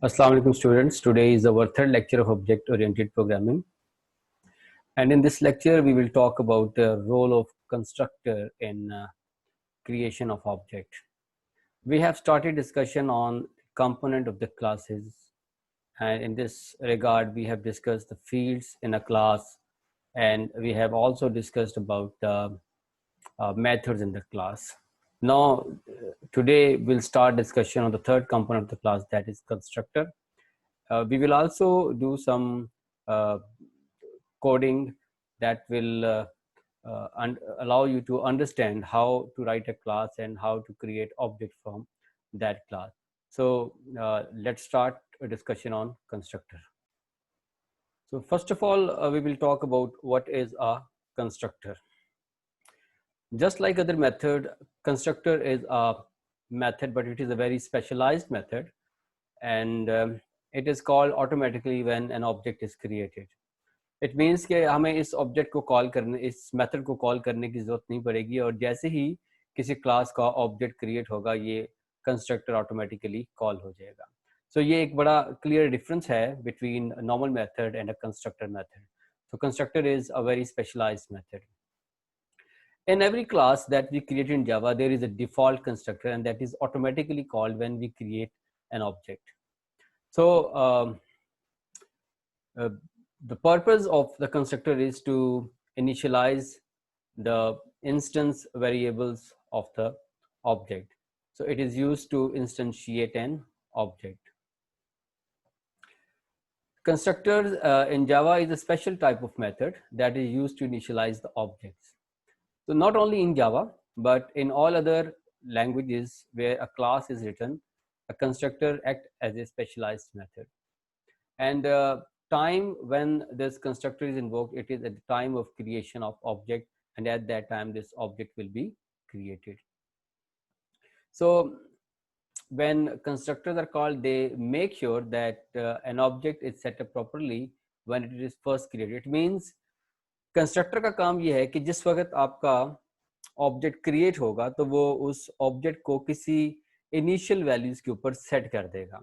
Assalamu alaikum students. Today is our third lecture of object oriented programming, and in this lecture we will talk about the role of constructor in creation of object. We have started discussion on component of the classes, and in this regard we have discussed the fields in a class, and we have also discussed about the methods in the class. Now today we'll start discussion on the third component of the class, that is constructor. We will also do some coding that will allow you to understand how to write a class and how to create object from that class. So let's start a discussion on constructor. So first of all, we will talk about what is a constructor. Just like other method, constructor is a method, but it is a very specialized method, and it is called automatically when an object is created. It means कि हमें इस object को call करने, इस method को call करने की जरूरत नहीं पड़ेगी, और जैसे ही किसी क्लास का ऑब्जेक्ट क्रिएट होगा ये कंस्ट्रक्टर ऑटोमेटिकली कॉल हो जाएगा. सो ये एक बड़ा क्लियर डिफरेंस है between normal method and a constructor method. So constructor is a very specialized method. In every class that we create in Java, there is a default constructor, and that is automatically called when we create an object. So the purpose of the constructor is to initialize the instance variables of the object. So it is used to instantiate an object. Constructors in Java is a special type of method that is used to initialize the objects. So not only in Java, but in all other languages where a class is written, a constructor acts as a specialized method. And time when this constructor is invoked, it is at the time of creation of object, and at that time this object will be created. So when constructors are called, they make sure that an object is set up properly when it is first created. It means constructor का काम ये है कि जिस वक्त आपका object create होगा तो वो उस ऑब्जेक्ट को किसी इनिशियल वैल्यूज के ऊपर सेट कर देगा,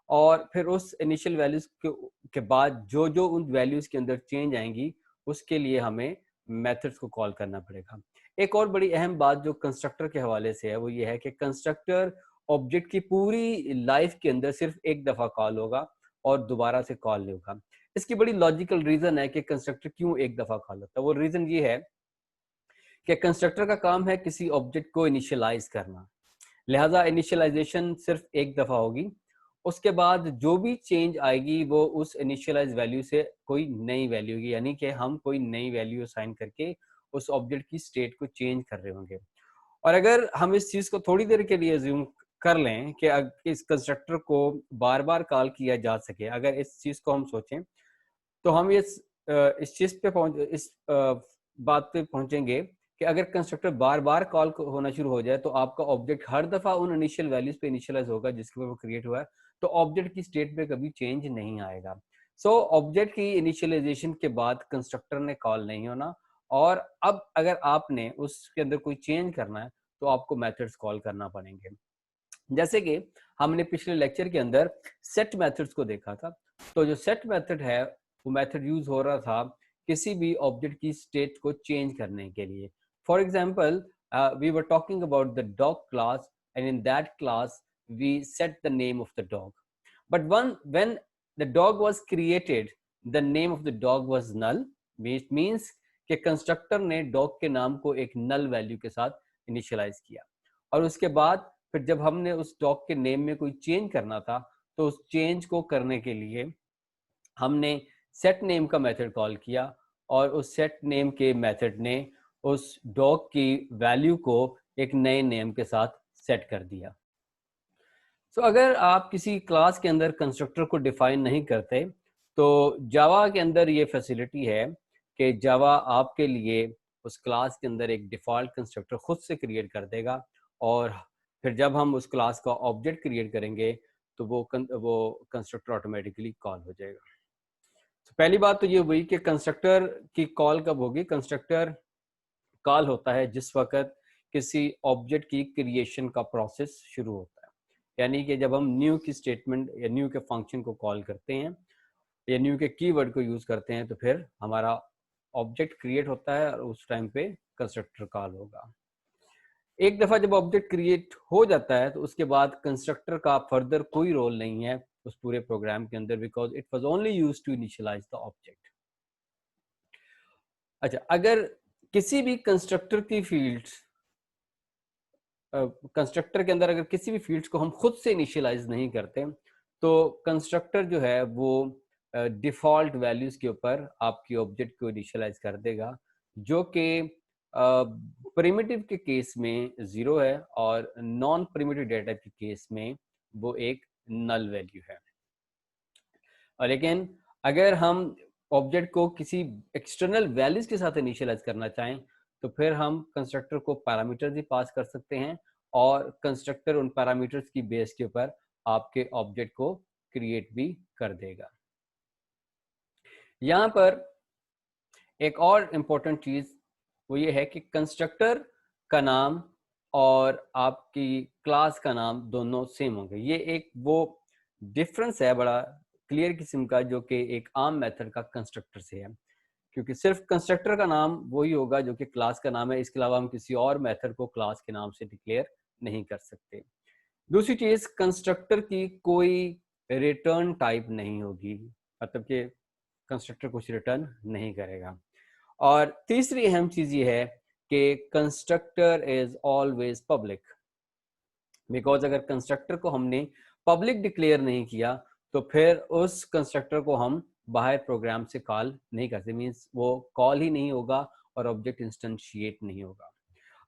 और फिर उस इनिशियल वैल्यूज के बाद जो जो उन वैल्यूज के अंदर चेंज आएंगी उसके लिए हमें मेथड्स को कॉल करना पड़ेगा. एक और बड़ी अहम बात जो कंस्ट्रक्टर के हवाले से है वो ये है कि कंस्ट्रक्टर ऑब्जेक्ट की पूरी लाइफ के अंदर सिर्फ एक दफा कॉल होगा और दोबारा से कॉल नहीं होगा. इसकी बड़ी लॉजिकल रीजन है कि कंस्ट्रक्टर क्यों एक दफा कॉल होता है. वो रीजन ये है कि कंस्ट्रक्टर का काम है किसी ऑब्जेक्ट को इनिशियलाइज करना, लिहाजा इनिशियलाइजेशन सिर्फ एक दफा होगी. उसके बाद जो भी चेंज आएगी वो उस इनिशियलाइज वैल्यू से कोई नई वैल्यू होगी, यानी कि हम कोई नई वैल्यू असाइन करके उस ऑब्जेक्ट की स्टेट को चेंज कर रहे होंगे. और अगर हम इस चीज को थोड़ी देर के लिए अज्यूम कर लें कि इस कंस्ट्रक्टर को बार बार कॉल किया जा सके, अगर इस चीज को हम सोचें तो हम इस चीज पे इस बात पे पहुंचेंगे कि अगर कंस्ट्रक्टर बार बार कॉल होना शुरू हो जाए तो आपका ऑब्जेक्ट हर दफा उन इनिशियल वैल्यूज पे इनिशियलाइज होगा जिसके ऊपर वो क्रिएट हुआ है, तो ऑब्जेक्ट की स्टेट पे कभी चेंज नहीं आएगा. सो ऑब्जेक्ट की इनिशियलाइजेशन के बाद कंस्ट्रक्टर ने कॉल नहीं होना, और अब अगर आपने उसके अंदर कोई चेंज करना है तो आपको मेथड्स कॉल करना पड़ेंगे. जैसे कि हमने पिछले लेक्चर के अंदर सेट मेथड्स को देखा था, तो जो सेट मेथड है वो मेथड यूज हो रहा था किसी भी ऑब्जेक्ट की स्टेट को चेंज करने के लिए. For example, we were talking about the dog class, and in that class we set the name of the dog, but when the dog was created the name of the dog was null. It means कि constructor ने dog के नाम को एक null value के साथ initialise किया, और उसके बाद फिर जब हमने उस डॉग के नेम में कोई चेंज करना था तो उस चेंज को करने के लिए हमने सेट नेम का मेथड कॉल किया, और उस सेट नेम के मेथड ने उस डॉग की वैल्यू को एक नए नेम के साथ सेट कर दिया. सो अगर आप किसी क्लास के अंदर कंस्ट्रक्टर को डिफाइन नहीं करते तो जावा के अंदर ये फैसिलिटी है कि जावा आपके लिए उस क्लास के अंदर एक डिफॉल्ट कंस्ट्रक्टर खुद से क्रिएट कर देगा, और फिर जब हम उस क्लास का ऑब्जेक्ट क्रिएट करेंगे तो वो कंस्ट्रक्टर ऑटोमेटिकली कॉल हो जाएगा. तो पहली बात तो ये हुई कि कंस्ट्रक्टर की कॉल कब होगी. कंस्ट्रक्टर कॉल होता है जिस वक्त किसी ऑब्जेक्ट की क्रिएशन का प्रोसेस शुरू होता है, यानी कि जब हम न्यू की स्टेटमेंट या न्यू के फंक्शन को कॉल करते हैं या न्यू के कीवर्ड को यूज करते हैं तो फिर हमारा ऑब्जेक्ट क्रिएट होता है और उस टाइम पे कंस्ट्रक्टर कॉल होगा। एक दफा जब ऑब्जेक्ट क्रिएट हो जाता है तो उसके बाद कंस्ट्रक्टर का फर्दर कोई रोल नहीं है उस पूरे प्रोग्राम के अंदर, because it was only used to initialise the object. अच्छा, अगर किसी भी कंस्ट्रक्टर की फील्ड्स कंस्ट्रक्टर के अंदर अगर किसी भी फील्ड्स को हम खुद से इनिशियलाइज नहीं करते तो कंस्ट्रक्टर जो है वो डिफॉल्ट वैल्यूज के ऊपर आपकी ऑब्जेक्ट को इनिशियलाइज कर देगा, जो कि प्रिमिटिव के केस में 0 है और नॉन प्रिमिटिव डेटा के केस में वो एक नल वैल्यू है। और लेकिन अगर हम ऑब्जेक्ट को किसी एक्सटर्नल वैल्यूज के साथ इनिशियलाइज करना चाहें तो फिर हम कंस्ट्रक्टर को पैरामीटर्स ही पास कर सकते हैं और कंस्ट्रक्टर उन पैरामीटर्स की बेस के ऊपर आपके ऑब्जेक्ट को क्रिएट भी कर देगा। यहां पर एक और इम्पोर्टेंट चीज वो ये है कि कंस्ट्रक्टर का नाम और आपकी क्लास का नाम दोनों सेम होंगे। ये एक वो डिफरेंस है बड़ा क्लियर किस्म का जो कि एक आम मेथड का कंस्ट्रक्टर से है, क्योंकि सिर्फ कंस्ट्रक्टर का नाम वही होगा जो कि क्लास का नाम है, इसके अलावा हम किसी और मेथड को क्लास के नाम से डिक्लेयर नहीं कर सकते। दूसरी चीज, कंस्ट्रक्टर की कोई रिटर्न टाइप नहीं होगी, मतलब कि कंस्ट्रक्टर कुछ रिटर्न नहीं करेगा। और तीसरी अहम चीज ये है कि constructor is always public, because अगर कंस्ट्रक्टर को हमने पब्लिक डिक्लेयर नहीं किया तो फिर उस कंस्ट्रक्टर को हम बाहर प्रोग्राम से कॉल नहीं करते, मीन्स वो कॉल ही नहीं होगा और ऑब्जेक्ट इंस्टेंशिएट नहीं होगा।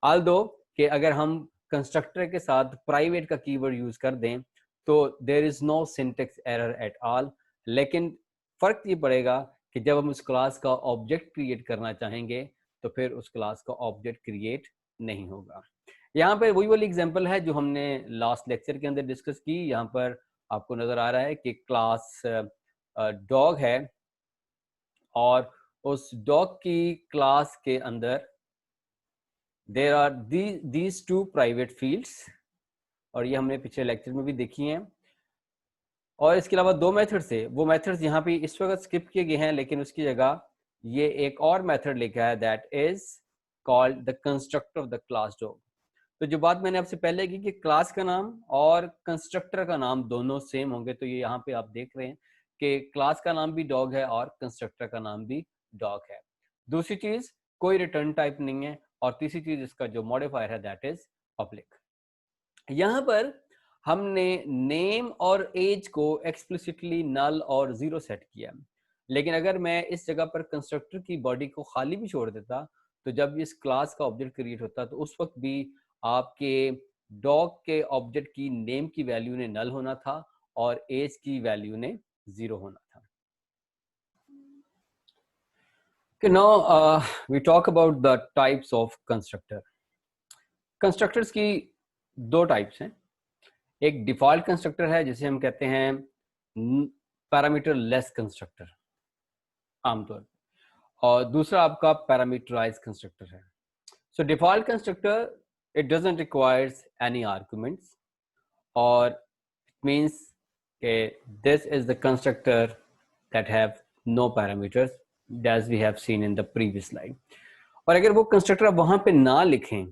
ऑल्दो कि अगर हम कंस्ट्रक्टर के साथ प्राइवेट का कीवर्ड यूज कर दें तो there is no syntax error at all, लेकिन फर्क ये पड़ेगा कि जब हम उस क्लास का ऑब्जेक्ट क्रिएट करना चाहेंगे तो फिर उस क्लास का ऑब्जेक्ट क्रिएट नहीं होगा। यहाँ पर वही वाली एग्जांपल है जो हमने लास्ट लेक्चर के अंदर डिस्कस की। यहाँ पर आपको नजर आ रहा है कि क्लास डॉग है और उस डॉग की क्लास के अंदर there are these two private fields, और ये हमने पिछले लेक्चर में भी देखी हैं। और इसके अलावा दो मेथड्स है, वो मेथड्स यहाँ पे इस वक्त स्किप किए गए हैं, लेकिन उसकी जगह ये एक और मेथड लिखा है that is called the constructor of the class dog. तो जो बात मैंने आपसे पहले की कि क्लास का नाम और कंस्ट्रक्टर का नाम दोनों सेम होंगे, तो ये यहाँ पे आप देख रहे हैं कि क्लास का नाम भी डॉग है और कंस्ट्रक्टर का नाम भी डॉग है। दूसरी चीज, कोई रिटर्न टाइप नहीं है, और तीसरी चीज इसका जो मॉडिफायर है दैट इज पब्लिक। यहाँ पर हमने नेम और एज को एक्सप्लिसिटली नल और 0 सेट किया, लेकिन अगर मैं इस जगह पर कंस्ट्रक्टर की बॉडी को खाली भी छोड़ देता तो जब इस क्लास का ऑब्जेक्ट क्रिएट होता तो उस वक्त भी आपके डॉग के ऑब्जेक्ट की नेम की वैल्यू ने नल होना था और एज की वैल्यू ने 0 होना था। Okay, now we talk about the types of constructor. Constructors की दो टाइप्स हैं। एक डिफॉल्ट कंस्ट्रक्टर है जिसे हम कहते हैं पैरामीटर लेस कंस्ट्रक्टर आमतौर पर, और दूसरा आपका पैरामीटराइज कंस्ट्रक्टर है। So default constructor it doesn't requires any arguments, और इट मींस कि this is the constructor that have no parameters as we have seen in the previous slide। और अगर वो कंस्ट्रक्टर आप वहां पे ना लिखें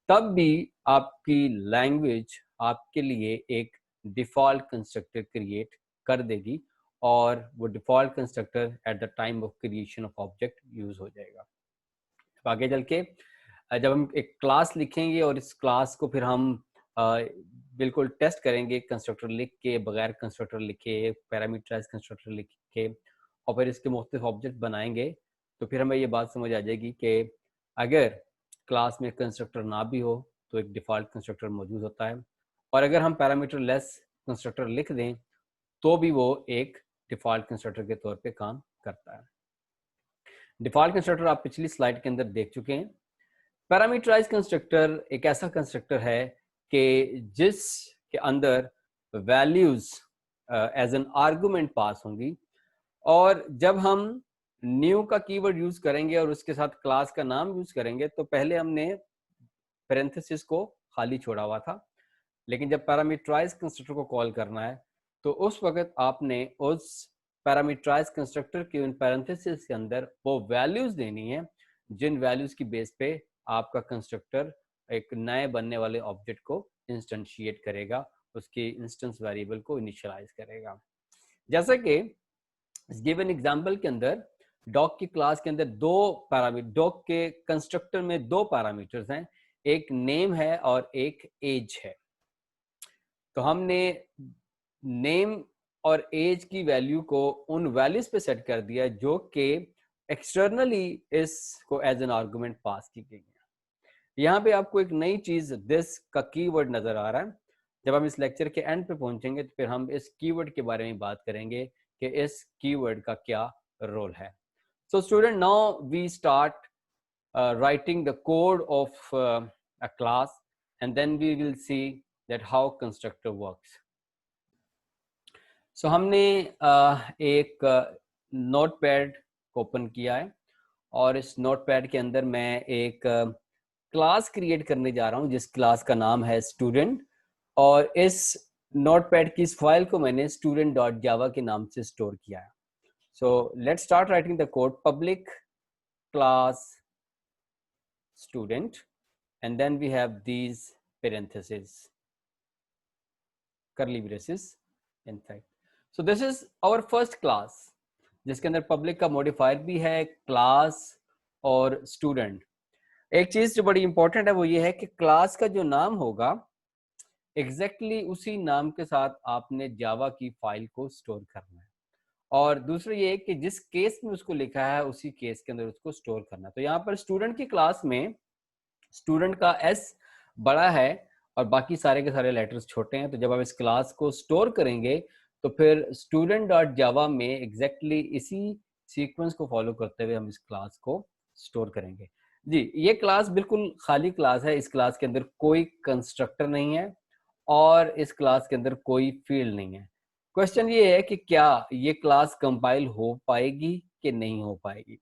तब भी आपकी लैंग्वेज आपके लिए एक डिफॉल्ट कंस्ट्रक्टर क्रिएट कर देगी, और वो default constructor at the time of creation of object use हो जाएगा। तो आगे चल के जब हम एक क्लास लिखेंगे और इस क्लास को फिर हम बिल्कुल टेस्ट करेंगे कंस्ट्रक्टर लिख के, बगैर कंस्ट्रक्टर लिखे, पैरामीटराइज कंस्ट्रक्टर लिख के, और फिर इसके मुख्तलिफ ऑब्जेक्ट बनाएंगे, तो फिर हमें ये बात समझ आ जाएगी कि अगर क्लास में कंस्ट्रक्टर ना भी हो तो एक डिफॉल्ट कंस्ट्रक्टर मौजूद होता है, और अगर हम पैरामीटर लेस कंस्ट्रक्टर लिख दें तो भी वो एक डिफॉल्ट कंस्ट्रक्टर के तौर पे काम करता है। डिफॉल्ट कंस्ट्रक्टर आप पिछली स्लाइड के अंदर देख चुके हैं। पैरामीटराइज कंस्ट्रक्टर एक ऐसा कंस्ट्रक्टर है कि जिसके अंदर वैल्यूज एज एन आर्गुमेंट पास होंगी, और जब हम न्यू का कीवर्ड यूज करेंगे और उसके साथ क्लास का नाम यूज करेंगे तो पहले हमने पैरेंथेसिस को खाली छोड़ा हुआ था, लेकिन जब पैरामीटराइज कंस्ट्रक्टर को कॉल करना है तो उस वक्त आपने उस पैरामीटराइज कंस्ट्रक्टर के उन पैरेंथेसिस के अंदर वो वैल्यूज देनी है जिन वैल्यूज की बेस पे आपका कंस्ट्रक्टर एक नए बनने वाले ऑब्जेक्ट को इंस्टेंशिएट करेगा, उसके इंस्टेंस वेरिएबल को इनिशियलाइज करेगा। जैसे कि गिवन एग्जांपल के अंदर डॉग की क्लास के अंदर डॉग के कंस्ट्रक्टर में दो पैरामीटर्स हैं, एक नेम है और एक एज है। तो हमने नेम और एज की वैल्यू को उन वैल्यूज पे सेट कर दिया जो कि एक्सटर्नली इसको एज एन आर्गुमेंट पास की गई है। यहाँ पे आपको एक नई चीज दिस का कीवर्ड नजर आ रहा है। जब हम इस लेक्चर के एंड पे पहुंचेंगे तो फिर हम इस कीवर्ड के बारे में बात करेंगे कि इस कीवर्ड का क्या रोल है। So student, now we start writing the code of a class and then we will see that how constructor works. So हमने एक नोटपैड ओपन किया है और इस नोटपैड के अंदर मैं एक क्लास क्रिएट करने जा रहा हूं जिस क्लास का नाम है स्टूडेंट, और इस नोटपैड की इस फाइल को मैंने student.java के नाम से स्टोर किया है। So let's start writing the code. Public class student and then we have these parentheses, curly braces in fact. So this is our first class जिसके अंदर पब्लिक का मॉडिफायर भी है, क्लास और स्टूडेंट। एक चीज जो बड़ी इंपॉर्टेंट है वो ये है कि क्लास का जो नाम होगा एग्जैक्टली उसी नाम के साथ आपने जावा की फाइल को स्टोर करना है, और दूसरा ये है कि जिस केस में उसको लिखा है उसी केस के अंदर उसको स्टोर करना है। तो यहाँ पर स्टूडेंट की क्लास में स्टूडेंट का एस बड़ा है और बाकी सारे के सारे लेटर्स छोटे हैं, तो जब आप इस क्लास को स्टोर करेंगे तो फिर student.java में एग्जैक्टली इसी सीक्वेंस को फॉलो करते हुए हम इस क्लास को स्टोर करेंगे। जी, ये क्लास बिल्कुल खाली क्लास है, इस क्लास के अंदर कोई कंस्ट्रक्टर नहीं है और इस क्लास के अंदर कोई फील्ड नहीं है। क्वेश्चन ये है कि क्या ये क्लास कंपाइल हो पाएगी कि नहीं हो पाएगी।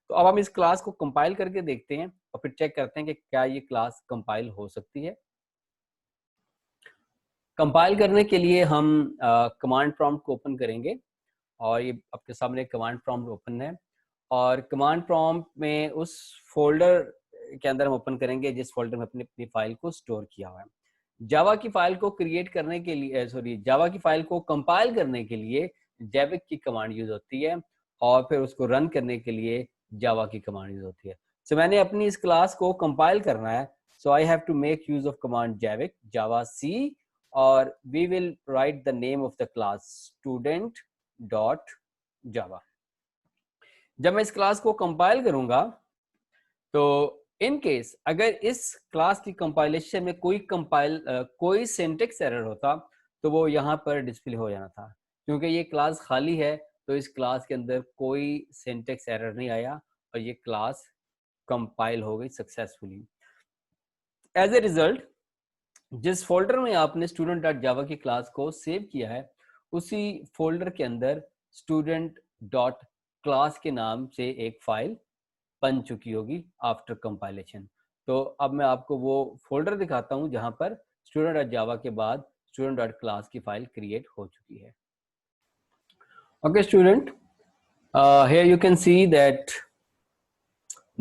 तो अब हम इस क्लास को कंपाइल करके देखते हैं और फिर चेक करते हैं कि क्या ये क्लास कंपाइल हो सकती है। कंपाइल करने के लिए हम कमांड प्रॉम्प्ट को ओपन करेंगे और ये आपके सामने कमांड प्रॉम्प्ट ओपन है, और कमांड प्रॉम्प्ट में उस फोल्डर के अंदर हम ओपन करेंगे जिस फोल्डर में अपनी अपनी फाइल को स्टोर किया हुआ है। जावा की फाइल को क्रिएट करने के लिए जावा की फाइल को कंपाइल करने के लिए जैविक की कमांड यूज होती है और फिर उसको रन करने के लिए जावा की कमांड यूज होती है। सो मैंने अपनी इस क्लास को कंपाइल करना है, so I have to make use of command javac Java C, और we will write the name of the class student dot Java. जब मैं इस क्लास को कंपाइल करूंगा तो इन केस अगर इस क्लास की कंपाइलेशन में कोई सिंटेक्स एरर होता तो वो यहाँ पर डिस्प्ले हो जाना था। क्योंकि ये क्लास खाली है तो इस क्लास के अंदर कोई सिंटेक्स एरर नहीं आया और ये क्लास कंपाइल हो गई सक्सेसफुली। एज ए रिजल्ट जिस फोल्डर में आपने student.java की क्लास को सेव किया है उसी फोल्डर के अंदर student.class के नाम से एक फाइल बन चुकी होगी आफ्टर कंपाइलेशन। तो अब मैं आपको वो फोल्डर दिखाता हूं जहां पर student.java के बाद student.class की फाइल क्रिएट हो चुकी है। Okay student, here you can see that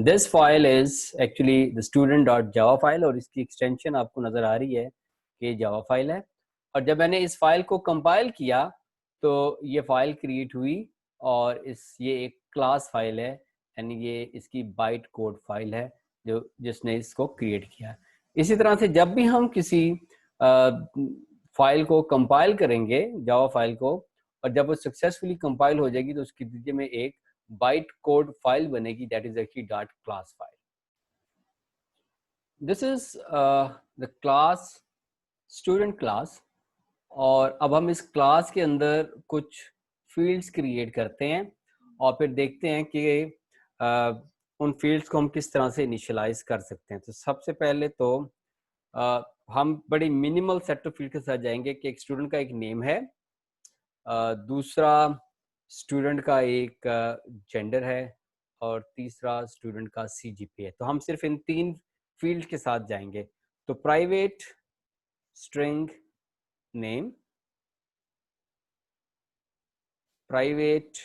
this file is actually the student.java file और इसकी एक्सटेंशन आपको नजर आ रही है कि जावा फाइल है। और जब मैंने इस फाइल को कंपाइल किया तो ये फाइल क्रिएट हुई और ये एक क्लास फाइल है, यानी ये इसकी बाइट कोड फाइल है जो जिसने इसको क्रिएट किया। इसी तरह से जब भी हम किसी फाइल को कंपाइल करेंगे जावा फाइल को, और जब वो सक्सेसफुली कंपाइल हो जाएगी तो उसके नतीजे में एक बाइट कोड फाइल बनेगी, that is actually dot class file. This is the class student class, और अब हम इस क्लास के अंदर कुछ फील्ड्स क्रिएट करते हैं और फिर देखते हैं कि उन फील्ड्स को हम किस तरह से इनिशियलाइज कर सकते हैं। तो सबसे पहले तो हम बड़ी मिनिमल सेट ऑफ फील्ड के साथ जाएंगे कि एक स्टूडेंट का एक नेम है, दूसरा स्टूडेंट का एक जेंडर है और तीसरा स्टूडेंट का CGPA है। तो हम सिर्फ इन तीन फील्ड के साथ जाएंगे। तो private string name, private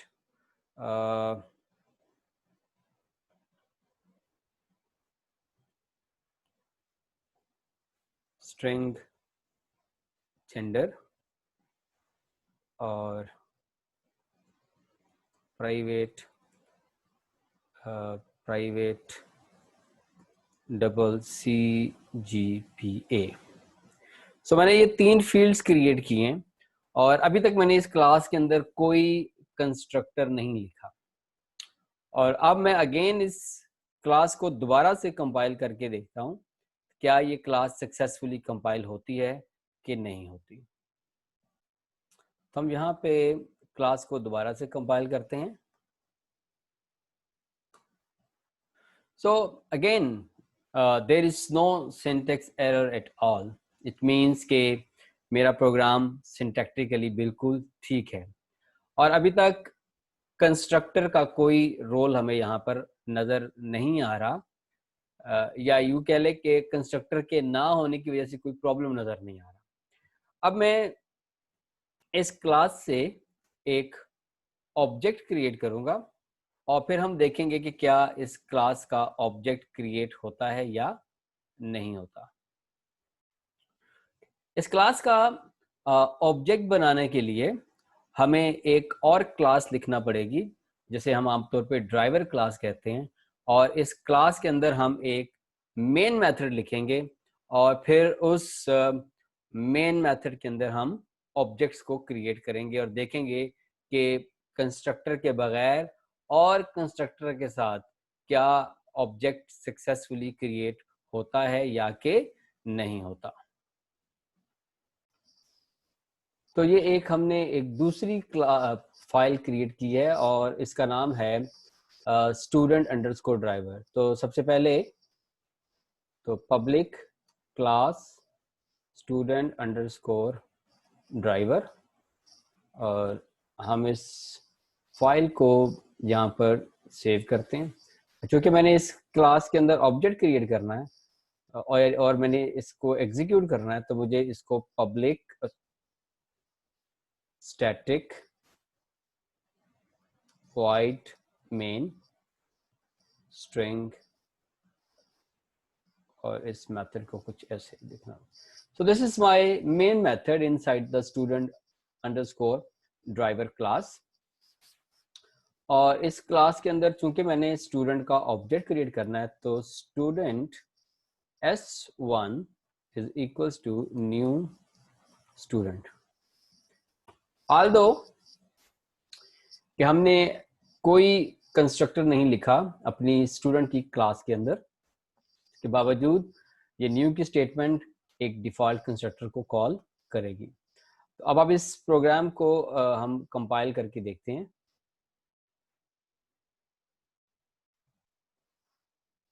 string gender और private डबल CGPA। सो मैंने ये 3 फील्ड्स क्रिएट किए हैं और अभी तक मैंने इस क्लास के अंदर कोई कंस्ट्रक्टर नहीं लिखा। और अब मैं अगेन इस क्लास को दोबारा से कंपाइल करके देखता हूँ क्या ये क्लास सक्सेसफुली कंपाइल होती है कि नहीं होती। तो हम यहाँ पे क्लास को दोबारा से कंपाइल करते हैं। So again there is no syntax error at all. It means के मेरा प्रोग्राम सिंटैक्टिकली बिल्कुल ठीक है और अभी तक कंस्ट्रक्टर का कोई रोल हमें यहाँ पर नजर नहीं आ रहा, या यूं कह ले कि कंस्ट्रक्टर के ना होने की वजह से कोई प्रॉब्लम नजर नहीं आ रहा। अब मैं इस क्लास से एक ऑब्जेक्ट क्रिएट करूंगा और फिर हम देखेंगे कि क्या इस क्लास का ऑब्जेक्ट क्रिएट होता है या नहीं होता। इस क्लास का ऑब्जेक्ट बनाने के लिए हमें एक और क्लास लिखना पड़ेगी जिसे हम आमतौर पे ड्राइवर क्लास कहते हैं, और इस क्लास के अंदर हम एक मेन मेथड लिखेंगे और फिर उस मेन मेथड के अंदर हम ऑब्जेक्ट्स को क्रिएट करेंगे और देखेंगे कि कंस्ट्रक्टर के बगैर और कंस्ट्रक्टर के साथ क्या ऑब्जेक्ट सक्सेसफुली क्रिएट होता है या कि नहीं होता। तो ये एक हमने एक दूसरी फाइल क्रिएट की है और इसका नाम है स्टूडेंट अंडरस्कोर ड्राइवर। तो सबसे पहले तो public class student underscore driver, और हम इस फाइल को यहाँ पर सेव करते हैं। क्योंकि मैंने इस क्लास के अंदर ऑब्जेक्ट क्रिएट करना है और मैंने इसको एग्जीक्यूट करना है, तो मुझे इसको public static void main string और इस मेथड को कुछ ऐसे लिखना। So this is my main method inside the student underscore driver class। और इस क्लास के अंदर चूंकि मैंने स्टूडेंट का ऑब्जेक्ट क्रिएट करना है, तो student s1 is equals to new student। although कि हमने कोई कंस्ट्रक्टर नहीं लिखा अपनी स्टूडेंट की क्लास के अंदर, के बावजूद ये न्यू की स्टेटमेंट एक डिफॉल्ट कंस्ट्रक्टर को कॉल करेगी। तो अब इस प्रोग्राम को हम कंपाइल करके देखते हैं।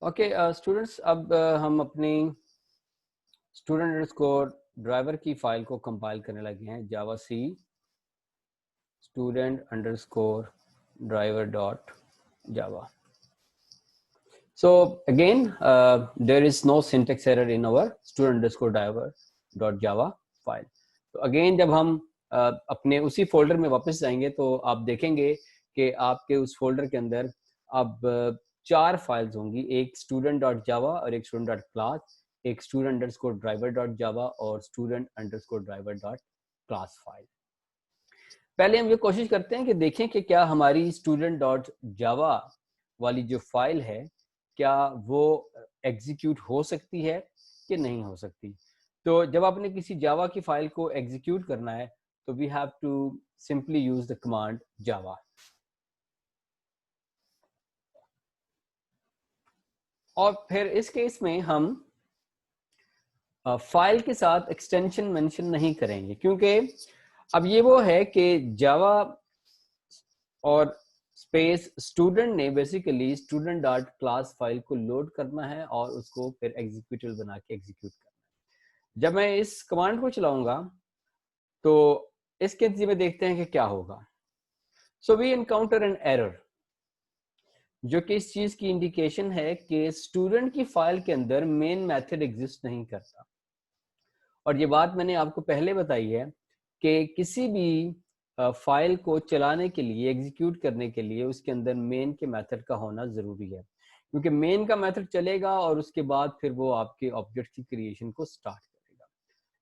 ओके स्टूडेंट्स, अब हम अपनी स्टूडेंट अंडरस्कोर ड्राइवर की फाइल को कंपाइल करने लगे हैं। जावा सी student underscore driver dot java। So again there is no syntax error in our student underscore driver dot java file। तो अगेन जब हम अपने उसी फोल्डर में वापस जाएंगे तो आप देखेंगे कि आपके उस फोल्डर के अंदर अब 4 फाइल्स होंगी, एक student dot java और एक student dot class, एक student underscore driver dot java और student underscore driver dot class file. पहले हम ये कोशिश करते हैं कि देखें कि क्या हमारी स्टूडेंट डॉट जावा वाली जो फाइल है क्या वो एग्जीक्यूट हो सकती है कि नहीं हो सकती। तो जब आपने किसी जावा की फाइल को एग्जीक्यूट करना है तो we have to simply use the command Java. और फिर इस केस में हम फाइल के साथ एक्सटेंशन मेंशन नहीं करेंगे, क्योंकि अब ये वो है कि जावा और स्पेस स्टूडेंट ने basically student dot class file को लोड करना है और उसको फिर एग्जीक्यूटेबल बना के एग्जीक्यूट करना है। जब मैं इस कमांड को चलाऊंगा तो इसके नतीजे में देखते हैं कि क्या होगा। So we encounter an error, जो कि इस चीज की इंडिकेशन है कि स्टूडेंट की फाइल के अंदर मेन मेथड एग्जिस्ट नहीं करता। और ये बात मैंने आपको पहले बताई है कि किसी भी फाइल को चलाने के लिए, एग्जीक्यूट करने के लिए उसके अंदर मेन के मेथड का होना ज़रूरी है, क्योंकि मेन का मेथड चलेगा और उसके बाद फिर वो आपके ऑब्जेक्ट की क्रिएशन को स्टार्ट करेगा।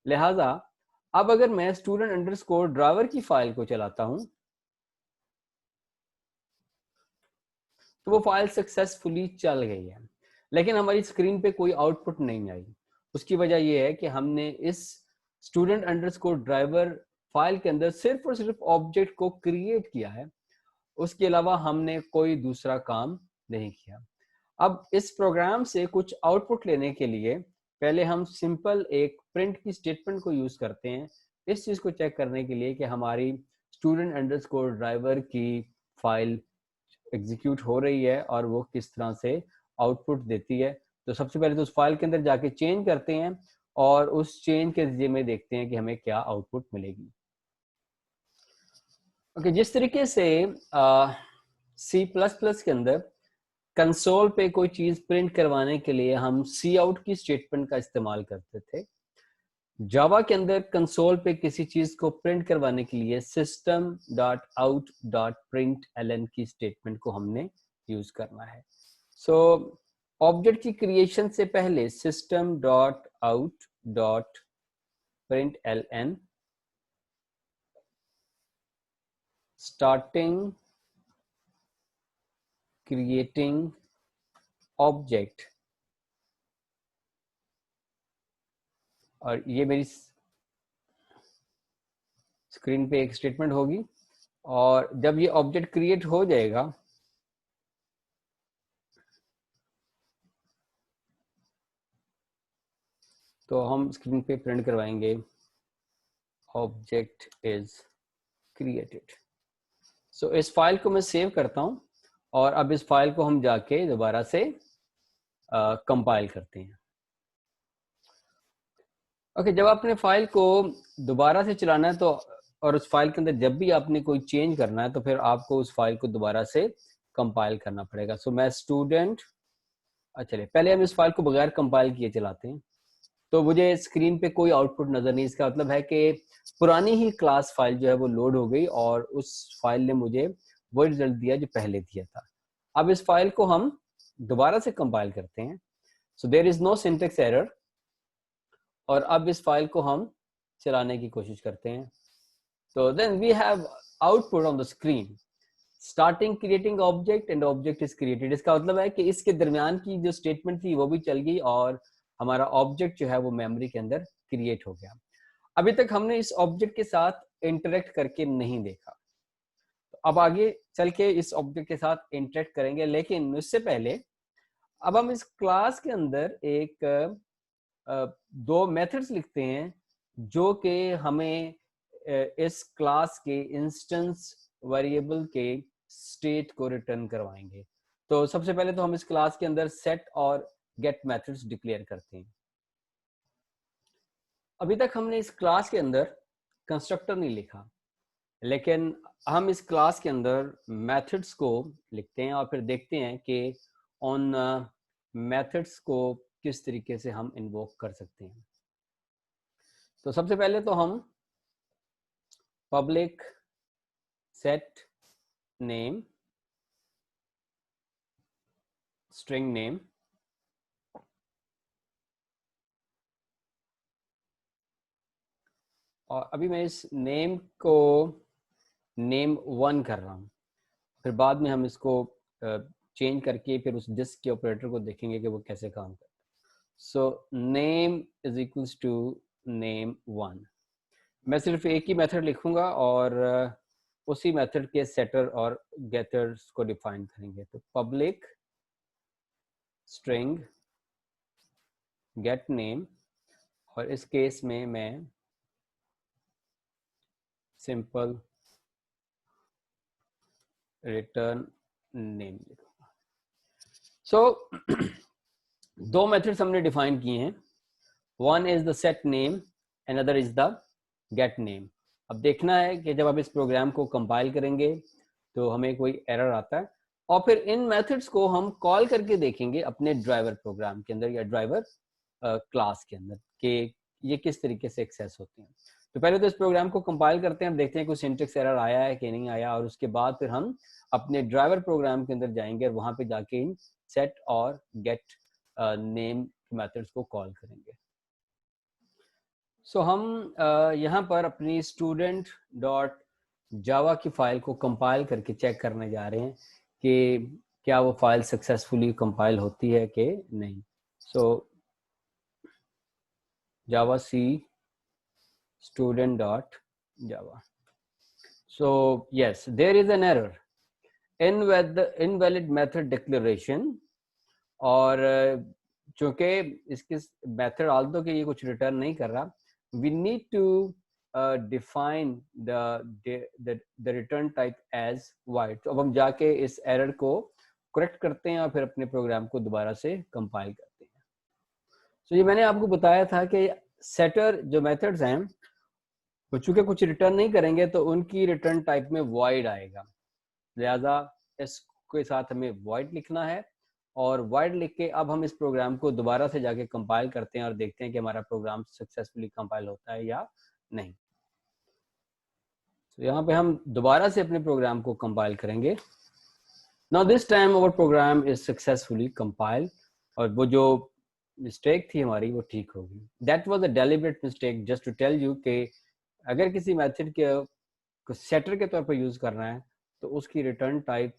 लिहाजा अब अगर मैं स्टूडेंट अंडरस्कोर ड्राइवर की फाइल को चलाता हूं तो वो फाइल सक्सेसफुली चल गई है, लेकिन हमारी स्क्रीन पे कोई आउटपुट नहीं आई। उसकी वजह यह है कि हमने इस स्टूडेंट अंडरस्कोर ड्राइवर फाइल के अंदर सिर्फ और सिर्फ ऑब्जेक्ट को क्रिएट किया है, उसके अलावा हमने कोई दूसरा काम नहीं किया। अब इस प्रोग्राम से कुछ आउटपुट लेने के लिए पहले हम सिंपल एक प्रिंट की स्टेटमेंट को यूज करते हैं, इस चीज को चेक करने के लिए कि हमारी स्टूडेंट अंडरस्कोर ड्राइवर की फाइल एग्जीक्यूट हो रही है और वो किस तरह से आउटपुट देती है। तो सबसे पहले तो उस फाइल के अंदर जाके चेंज करते हैं और उस चेंज के नतीजे में देखते हैं कि हमें क्या आउटपुट मिलेगी। ओके, जिस तरीके से C++ के अंदर कंसोल पे कोई चीज प्रिंट करवाने के लिए हम सी आउट की स्टेटमेंट का इस्तेमाल करते थे, जावा के अंदर कंसोल पे किसी चीज को प्रिंट करवाने के लिए system.out.println की स्टेटमेंट को हमने यूज करना है। सो ऑब्जेक्ट की क्रिएशन से पहले system.out.println स्टार्टिंग क्रिएटिंग ऑब्जेक्ट, और ये मेरी स्क्रीन पे एक स्टेटमेंट होगी, और जब ये ऑब्जेक्ट क्रिएट हो जाएगा तो हम स्क्रीन पे प्रिंट करवाएंगे ऑब्जेक्ट इज क्रिएटेड। सो इस फाइल को मैं सेव करता हूं और अब इस फाइल को हम जाके दोबारा से कंपाइल करते हैं। ओके, जब आपने फाइल को दोबारा से चलाना है तो, और उस फाइल के अंदर जब भी आपने कोई चेंज करना है तो फिर आपको उस फाइल को दोबारा से कंपाइल करना पड़ेगा। सो मैं स्टूडेंट, चलिए पहले हम इस फाइल को बगैर कंपाइल किए चलाते हैं, तो मुझे स्क्रीन पे कोई आउटपुट नजर नहीं। इसका मतलब है कि पुरानी ही क्लास फाइल जो है वो लोड हो गई और उस फाइल ने मुझे वो रिजल्ट दिया जो पहले दिया था। अब इस फाइल को हम दोबारा से कंपाइल करते हैं, so there is no syntax error, और अब इस फाइल को हम चलाने की कोशिश करते हैं। तो then we have output on the screen, starting creating object and object is created. इसका मतलब है कि इसके दरमियान की जो स्टेटमेंट थी वो भी चल गई और हमारा ऑब्जेक्ट जो है वो मेमोरी के अंदर क्रिएट हो गया। अभी तक हमने इस ऑब्जेक्ट के साथ इंटरेक्ट करके नहीं देखा, तो अब आगे चल के इस ऑब्जेक्ट के साथ इंटरेक्ट करेंगे, लेकिन उससे पहले अब हम इस क्लास के अंदर एक दो मेथड्स लिखते हैं जो कि हमें इस क्लास के इंस्टेंस वेरिएबल के स्टेट को रिटर्न करवाएंगे। तो सबसे पहले तो हम इस क्लास के अंदर सेट और गेट मेथड्स डिक्लेयर करते हैं। अभी तक हमने इस क्लास के अंदर कंस्ट्रक्टर नहीं लिखा, लेकिन हम इस क्लास के अंदर मेथड्स को लिखते हैं और फिर देखते हैं कि उन मेथड्स को किस तरीके से हम इन्वोक कर सकते हैं। तो सबसे पहले तो हम public set name string name, और अभी मैं इस नेम को नेम 1 कर रहा हूँ, फिर बाद में हम इसको चेंज करके फिर उस डिस्क के ऑपरेटर को देखेंगे कि वो कैसे काम करता है। So name is equals to name 1। मैं सिर्फ एक ही मेथड लिखूंगा और उसी मेथड के सेटर और गेटर्स को डिफाइन करेंगे। तो पब्लिक स्ट्रिंग गेट नेम, और इस केस में मैं सिंपल रिटर्न नेम लिखूंगा। सो दो मेथड्स हमने डिफाइन किए हैं, one is the set name and other is the gate name. अब देखना है कि जब आप इस प्रोग्राम को कंपाइल करेंगे तो हमें कोई एरर आता है, और फिर इन मेथड्स को हम कॉल करके देखेंगे अपने ड्राइवर प्रोग्राम के अंदर या ड्राइवर क्लास के अंदर कि ये किस तरीके से एक्सेस होती हैं। तो पहले तो इस प्रोग्राम को कंपाइल करते हैं, देखते हैं कोई सिंटेक्स एरर आया है कि नहीं आया, और उसके बाद फिर हम अपने ड्राइवर प्रोग्राम के अंदर जाएंगे और वहां पे जाके इन सेट और गेट नेम मेथड्स को कॉल करेंगे। सो हम यहाँ पर अपनी स्टूडेंट डॉट जावा की फाइल को कंपाइल करके चेक करने जा रहे हैं कि क्या वो फाइल सक्सेसफुली कंपाइल होती है कि नहीं। सो जावा सी student dot java. So yes, there is an error, invalid method declaration, और चूंकि इसके मेथड ऑल्दो कि ये कुछ रिटर्न नहीं कर रहा, we need to define the return type as void. तो अब हम जाके इस एरर को करेक्ट करते हैं और फिर अपने प्रोग्राम को दोबारा से कंपाइल करते हैं। तो ये मैंने आपको बताया था कि सेटर जो मेथड्स हैं वो चूंकि कुछ रिटर्न नहीं करेंगे तो उनकी रिटर्न टाइप में void आएगा, लिहाजा इसके साथ हमें void लिखना है, और void लिख के अब हम इस प्रोग्राम को दोबारा से जाके कंपाइल करते हैं और देखते हैं कि हमारा प्रोग्राम सक्सेसफुली कंपाइल होता है या नहीं। तो यहाँ पे हम दोबारा से अपने प्रोग्राम को कंपाइल करेंगे। Now this time our program is successfully compile, और वो जो मिस्टेक थी हमारी वो ठीक होगी। That was a deliberate mistake, just to tell you कि अगर किसी मेथड के सेटर के तौर पर यूज करना है तो उसकी रिटर्न टाइप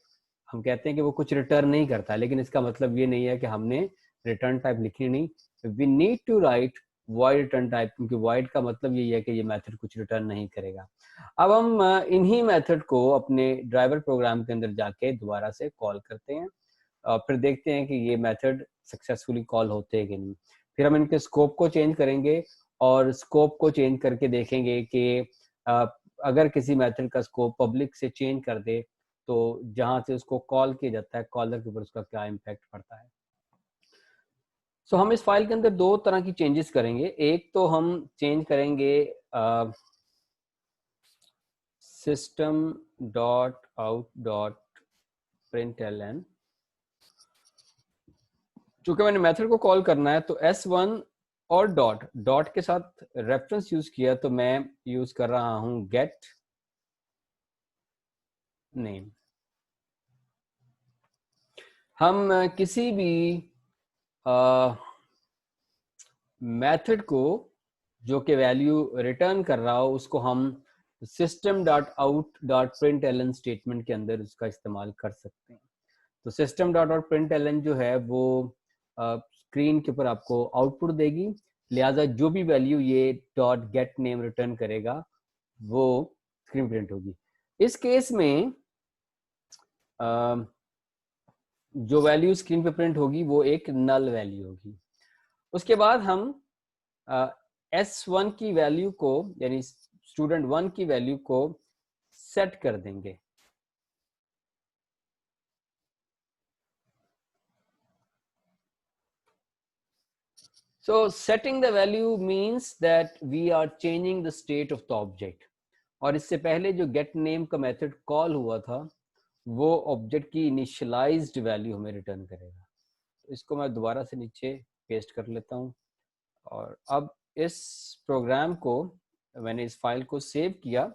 हम कहते हैं कि वो कुछ रिटर्न नहीं करता, लेकिन इसका मतलब ये नहीं है कि हमने रिटर्न टाइप लिखनी नहीं। We need to write void return type, क्योंकि void का मतलब यही है कि ये मेथड कुछ रिटर्न नहीं करेगा। अब हम इन्हीं मेथड को अपने ड्राइवर प्रोग्राम के अंदर जाके दोबारा से कॉल करते हैं और फिर देखते हैं कि ये मेथड सक्सेसफुली कॉल होते हैं कि नहीं। फिर हम इनके स्कोप को चेंज करेंगे और स्कोप को चेंज करके देखेंगे कि अगर किसी मेथड का स्कोप पब्लिक से चेंज कर दे तो जहां से उसको कॉल किया जाता है कॉलर के ऊपर उसका क्या इम्पैक्ट पड़ता है। सो हम इस फाइल के अंदर दो तरह की चेंजेस करेंगे। एक तो हम चेंज करेंगे system dot out dot println। चूंकि मैंने मेथड को कॉल करना है तो s1 और डॉट के साथ रेफरेंस यूज किया, तो मैं यूज कर रहा हूं गेट नेम। हम किसी भी मेथड को जो कि वैल्यू रिटर्न कर रहा हो उसको हम system dot out dot println statement के अंदर उसका इस्तेमाल कर सकते हैं। तो system डॉट आउट println जो है वो स्क्रीन के ऊपर आपको आउटपुट देगी, लिहाजा जो भी वैल्यू ये डॉट गेट नेम रिटर्न करेगा वो स्क्रीन प्रिंट होगी। इस केस में जो वैल्यू स्क्रीन पे प्रिंट होगी वो एक नल वैल्यू होगी। उसके बाद हम S1 की वैल्यू को यानी स्टूडेंट 1 की वैल्यू को सेट कर देंगे। So setting the value means that we are changing the state of the object। और इससे पहले जो get name का मेथड कॉल हुआ था वो ऑब्जेक्ट की इनिशियलाइज्ड वैल्यू हमें रिटर्न करेगा। तो इसको मैं दोबारा से नीचे पेस्ट कर लेता हूँ और अब इस प्रोग्राम को मैंने इस फाइल को सेव किया।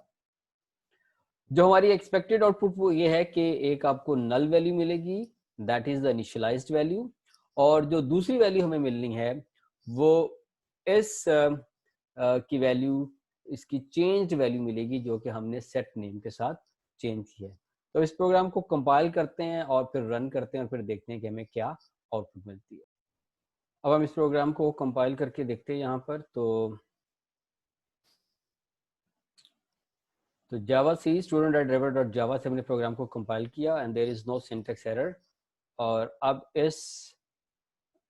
जो हमारी एक्सपेक्टेड आउटपुट वो ये है कि एक आपको नल वैल्यू मिलेगी, that is the initialised value, और जो दूसरी वैल्यू हमें मिलनी है वो इस की वैल्यू, इसकी चेंज्ड वैल्यू मिलेगी जो कि हमने सेट नेम के साथ चेंज किया है। तो इस प्रोग्राम को कंपाइल करते हैं और फिर रन करते हैं और फिर देखते हैं कि हमें क्या आउटपुट मिलती है। अब हम इस प्रोग्राम को कंपाइल करके देखते हैं यहाँ पर। तो Java C student driver dot Java से हमने प्रोग्राम को कंपाइल किया and there is no syntax error. और अब इस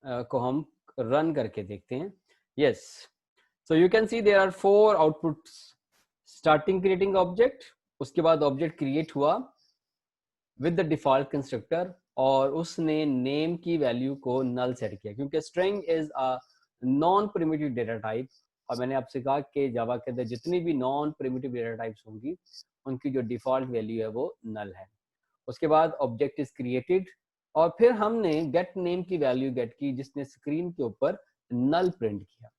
को हम रन करके देखते हैं। Yes, so you can see there are 4 outputs. Starting creating object, उसके बाद ऑब्जेक्ट क्रिएट हुआ विद द डिफॉल्ट कंस्ट्रक्टर और उसने नेम की वैल्यू को नल सेट किया क्योंकि string is a non primitive data type. और मैंने आपसे कहा कि जावा के अंदर जितनी भी नॉन प्रिमिटिव डेटा टाइप्स होंगी उनकी जो डिफॉल्ट वैल्यू है वो नल है। उसके बाद ऑब्जेक्ट इज क्रिएटेड और फिर हमने गेट नेम की वैल्यू गेट की जिसने स्क्रीन के ऊपर नल प्रिंट किया।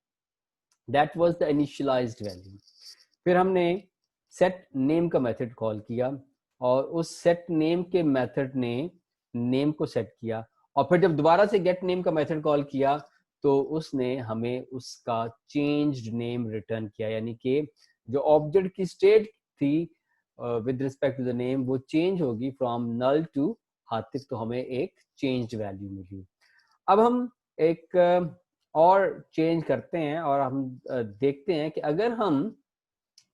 That was the initialised value. फिर हमने सेट नेम का मेथड कॉल किया और उस सेट नेम के मेथड ने नेम को सेट किया, और फिर जब दोबारा से गेट नेम का मेथड कॉल किया तो उसने हमें उसका चेंज्ड नेम रिटर्न किया, यानी कि जो ऑब्जेक्ट की स्टेट थी with respect to the name वो चेंज होगी फ्रॉम नल टू हातिफ, तो हमें एक चेंज्ड वैल्यू मिली। अब हम एक और चेंज करते हैं और हम देखते हैं कि अगर हम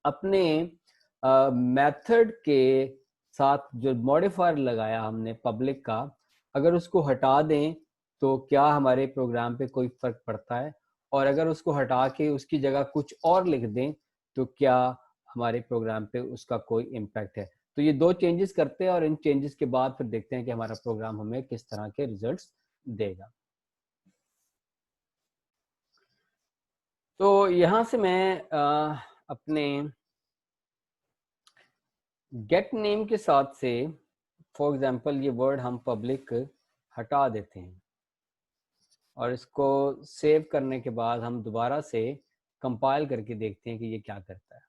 अपने मेथड के साथ जो मॉडिफायर लगाया हमने पब्लिक का, अगर उसको हटा दें तो क्या हमारे प्रोग्राम पे कोई फर्क पड़ता है, और अगर उसको हटा के उसकी जगह कुछ और लिख दें तो क्या हमारे प्रोग्राम पे उसका कोई इम्पैक्ट है। तो ये दो चेंजेस करते हैं और इन चेंजेस के बाद फिर देखते हैं कि हमारा प्रोग्राम हमें किस तरह के रिजल्ट्स देगा। तो यहाँ से मैं अपने गेट नेम के साथ से फॉर एग्जांपल ये वर्ड हम पब्लिक हटा देते हैं और इसको सेव करने के बाद हम दोबारा से कंपाइल करके देखते हैं कि ये क्या करता है।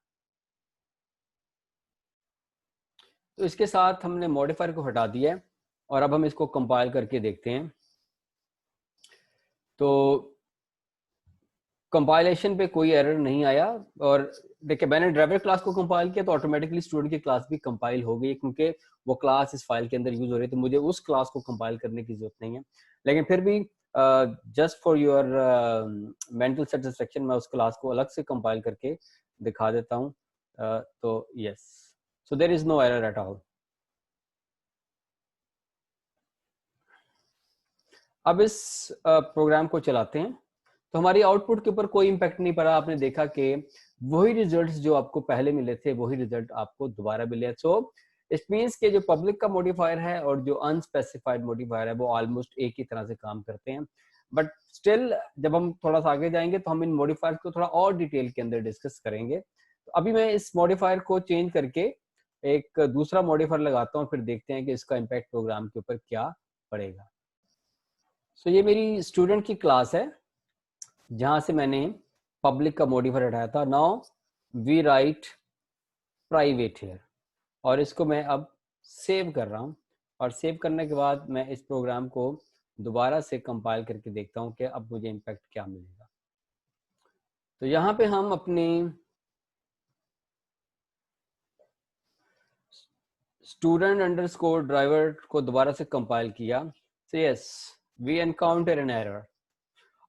तो इसके साथ हमने मॉडिफायर को हटा दिया है और अब हम इसको कंपाइल करके देखते हैं। तो कंपाइलेशन पे कोई एरर नहीं आया, और देखिए मैंने ड्राइवर क्लास को कंपाइल किया तो ऑटोमेटिकली स्टूडेंट की क्लास भी कंपाइल हो गई, क्योंकि वो क्लास इस फाइल के अंदर यूज हो रही है, तो मुझे उस क्लास को कंपाइल करने की जरूरत नहीं है। लेकिन फिर भी just for your mental satisfaction मैं उस क्लास को अलग से कंपाइल करके दिखा देता हूँ। तो yes, so there is no error at all. अब इस प्रोग्राम को चलाते हैं तो हमारी आउटपुट के ऊपर कोई इम्पैक्ट नहीं पड़ा। आपने देखा कि वही रिजल्ट्स जो आपको पहले मिले थे वही रिजल्ट आपको दोबारा मिले। सो इट मींस के जो पब्लिक का मॉडिफायर है और जो अनस्पेसिफाइड मॉडिफायर है वो ऑलमोस्ट एक ही तरह से काम करते हैं, बट स्टिल जब हम थोड़ा सा आगे जाएंगे तो हम इन मॉडिफायर को थोड़ा और डिटेल के अंदर डिस्कस करेंगे। तो अभी मैं इस मॉडिफायर को चेंज करके एक दूसरा मॉडिफायर लगाता हूँ, फिर देखते हैं कि इसका इम्पैक्ट प्रोग्राम के ऊपर क्या पड़ेगा। सो ये मेरी स्टूडेंट की क्लास है जहां से मैंने पब्लिक का मॉडिफायर हटाया था। Now we write private here, और इसको मैं अब सेव कर रहा हूं, और सेव करने के बाद मैं इस प्रोग्राम को दोबारा से कंपाइल करके देखता हूं कि अब मुझे इम्पैक्ट क्या मिलेगा। तो यहाँ पे हम अपनी स्टूडेंट अंडरस्कोर ड्राइवर को दोबारा से कंपाइल किया। So yes, we encounter an error,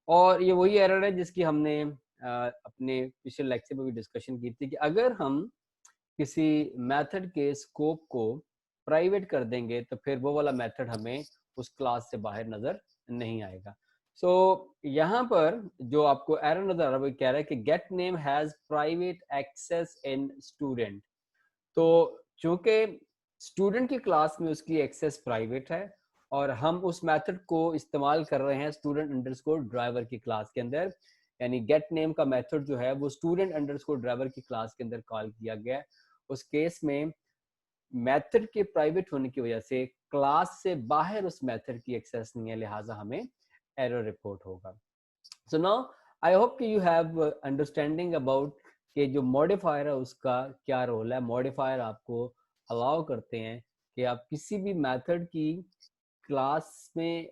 और ये वही एरर है जिसकी हमने अपने पिछले लेक्चर में भी डिस्कशन की थी कि अगर हम किसी मेथड के स्कोप को प्राइवेट कर देंगे तो फिर वो वाला मेथड हमें उस क्लास से बाहर नजर नहीं आएगा। सो यहाँ पर जो आपको एरर नजर आ रहा है वो कह रहा है कि get name has private access in student. तो चूंकि स्टूडेंट की क्लास में उसकी एक्सेस प्राइवेट है और हम उस मेथड को इस्तेमाल कर रहे हैं स्टूडेंट अंडरस्कोर ड्राइवर की क्लास के अंदर, यानी गेट नेम का मेथड जो है वो स्टूडेंट अंडरस्कोर ड्राइवर की क्लास के अंदर कॉल किया गया है। उस केस में मेथड के प्राइवेट होने की वजह से क्लास से बाहर उस मेथड की एक्सेस नहीं है, लिहाजा हमें एरर रिपोर्ट होगा। सो नाउ आई होप कि यू हैव अंडरस्टैंडिंग अबाउट कि जो मॉडिफायर है उसका क्या रोल है। मॉडिफायर आपको अलाउ करते हैं कि आप किसी भी मेथड की क्लास में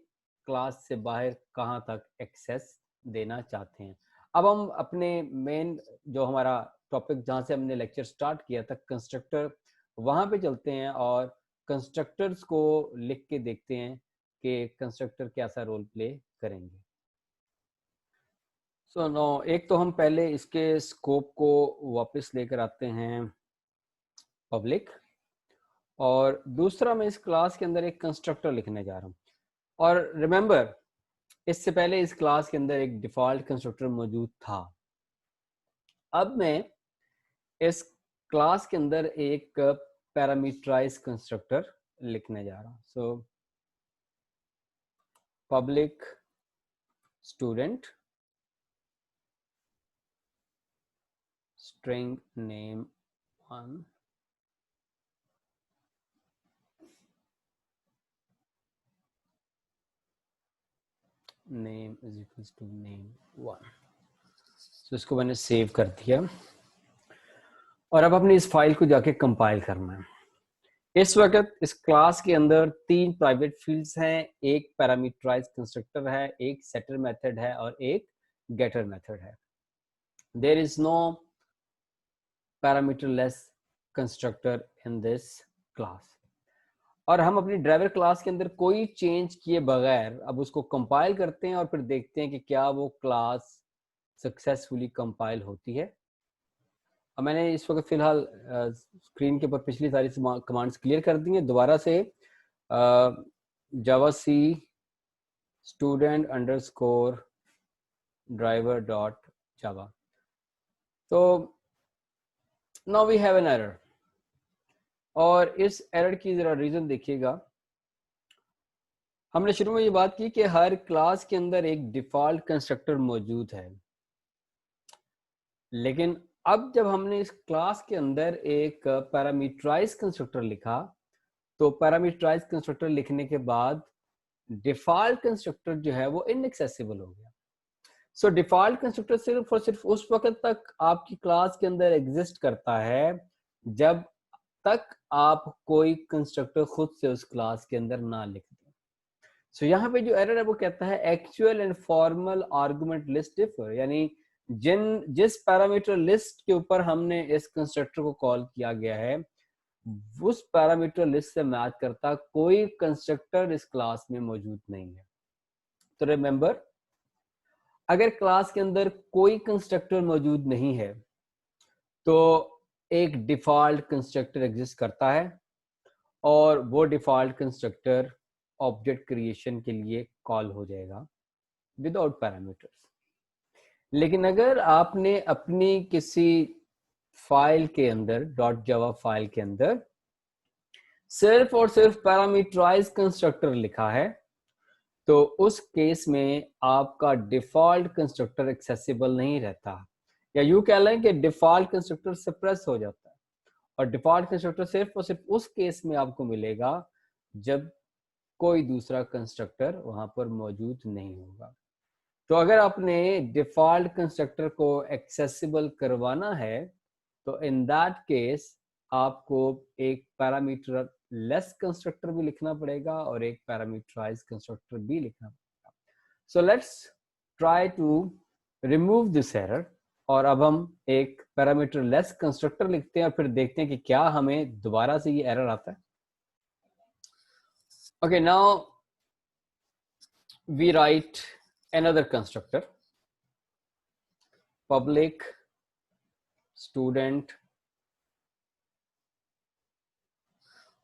क्लास से बाहर कहाँ तक एक्सेस देना चाहते हैं। अब हम अपने मेन जो हमारा टॉपिक जहाँ से हमने लेक्चर स्टार्ट किया था कंस्ट्रक्टर, वहाँ पे चलते हैं और कंस्ट्रक्टर्स को लिख के देखते हैं कि कंस्ट्रक्टर कैसा रोल प्ले करेंगे। सो नो, एक तो हम पहले इसके स्कोप को वापस लेकर आते हैं पब्लिक, और दूसरा मैं इस क्लास के अंदर एक कंस्ट्रक्टर लिखने जा रहा हूँ। और रिमेंबर, इससे पहले इस क्लास के अंदर एक डिफॉल्ट कंस्ट्रक्टर मौजूद था। अब मैं इस क्लास के अंदर एक पैरामीटराइज कंस्ट्रक्टर लिखने जा रहा हूँ। So public student string name 1 name is equals to name 1। तो इसको मैंने सेव कर दिया और अब अपनी इस फाइल को जाके कंपाइल करना है। इस वक्त इस क्लास के अंदर 3 प्राइवेट फील्ड्स हैं, एक पैरामीटराइज्ड कंस्ट्रक्टर है, एक सेटर मेथड है और एक गेटर मेथड है। There is no parameterless constructor in this class. और हम अपनी ड्राइवर क्लास के अंदर कोई चेंज किए बगैर अब उसको कंपाइल करते हैं और फिर देखते हैं कि क्या वो क्लास सक्सेसफुली कंपाइल होती है। अब मैंने इस वक्त फिलहाल स्क्रीन के ऊपर पिछली सारी कमांड्स क्लियर कर दी हैं। दोबारा से Java C student underscore driver dot Java. तो now we have an error और इस एरर की जरा रीजन देखिएगा। हमने शुरू में ये बात की कि हर क्लास के अंदर एक डिफॉल्ट कंस्ट्रक्टर मौजूद है, लेकिन अब जब हमने इस क्लास के अंदर एक पैरामीटराइज कंस्ट्रक्टर लिखा तो पैरामीटराइज कंस्ट्रक्टर लिखने के बाद डिफॉल्ट कंस्ट्रक्टर जो है वो इनएक्सेसिबल हो गया। सो डिफॉल्ट कंस्ट्रक्टर सिर्फ और सिर्फ उस वक्त तक आपकी क्लास के अंदर एग्जिस्ट करता है जब तक आप कोई कंस्ट्रक्टर खुद से उस क्लास के अंदर ना लिख दें। सो यहाँ पे जो एरर है वो कहता है actual and formal argument list differ, यानी जिस पैरामीटर लिस्ट के ऊपर हमने इस कंस्ट्रक्टर को कॉल किया गया है उस पैरामीटर लिस्ट से मैच करता कोई कंस्ट्रक्टर इस क्लास में मौजूद नहीं है। तो रिमेंबर, अगर क्लास के अंदर कोई कंस्ट्रक्टर मौजूद नहीं है तो एक डिफॉल्ट कंस्ट्रक्टर एग्जिस्ट करता है और वो डिफॉल्ट कंस्ट्रक्टर ऑब्जेक्ट क्रिएशन के लिए कॉल हो जाएगा विदाउट पैरामीटर्स। लेकिन अगर आपने अपनी किसी फाइल के अंदर .java फाइल के अंदर सिर्फ और सिर्फ पैरामीटराइज कंस्ट्रक्टर लिखा है तो उस केस में आपका डिफॉल्ट कंस्ट्रक्टर एक्सेसिबल नहीं रहता, या यूं कह लें कि डिफॉल्ट कंस्ट्रक्टर सप्रेस हो जाता है। और डिफॉल्ट कंस्ट्रक्टर सिर्फ और सिर्फ उस केस में आपको मिलेगा जब कोई दूसरा कंस्ट्रक्टर वहां पर मौजूद नहीं होगा। तो अगर आपने डिफॉल्ट कंस्ट्रक्टर को एक्सेसिबल करवाना है तो इन दैट केस आपको एक पैरामीटर लेस कंस्ट्रक्टर भी लिखना पड़ेगा और एक पैरामीटराइज कंस्ट्रक्टर भी लिखना पड़ेगा। So let's try to remove this error और अब हम एक पैरामीटर लेस कंस्ट्रक्टर लिखते हैं और फिर देखते हैं कि क्या हमें दोबारा से ये एरर आता है। Okay, now we write another constructor, public student।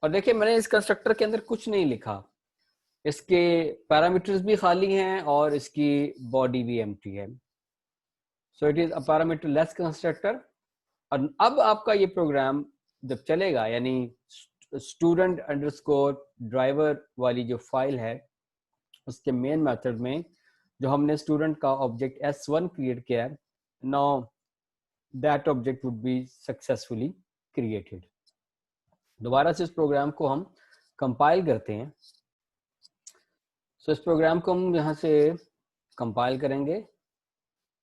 और देखिए मैंने इस कंस्ट्रक्टर के अंदर कुछ नहीं लिखा, इसके पैरामीटर्स भी खाली हैं और इसकी बॉडी भी एम्प्टी है। So it is a parameter less constructor. और अब आपका ये प्रोग्राम जब चलेगा, यानी स्टूडेंट अंडरस्कोर ड्राइवर वाली जो फाइल है उसके मेन मेथड में जो हमने स्टूडेंट का ऑब्जेक्ट S1 क्रिएट किया है, now that object would be successfully created. दोबारा से इस प्रोग्राम को हम कंपाइल करते हैं। सो इस प्रोग्राम को हम यहाँ से कंपाइल करेंगे।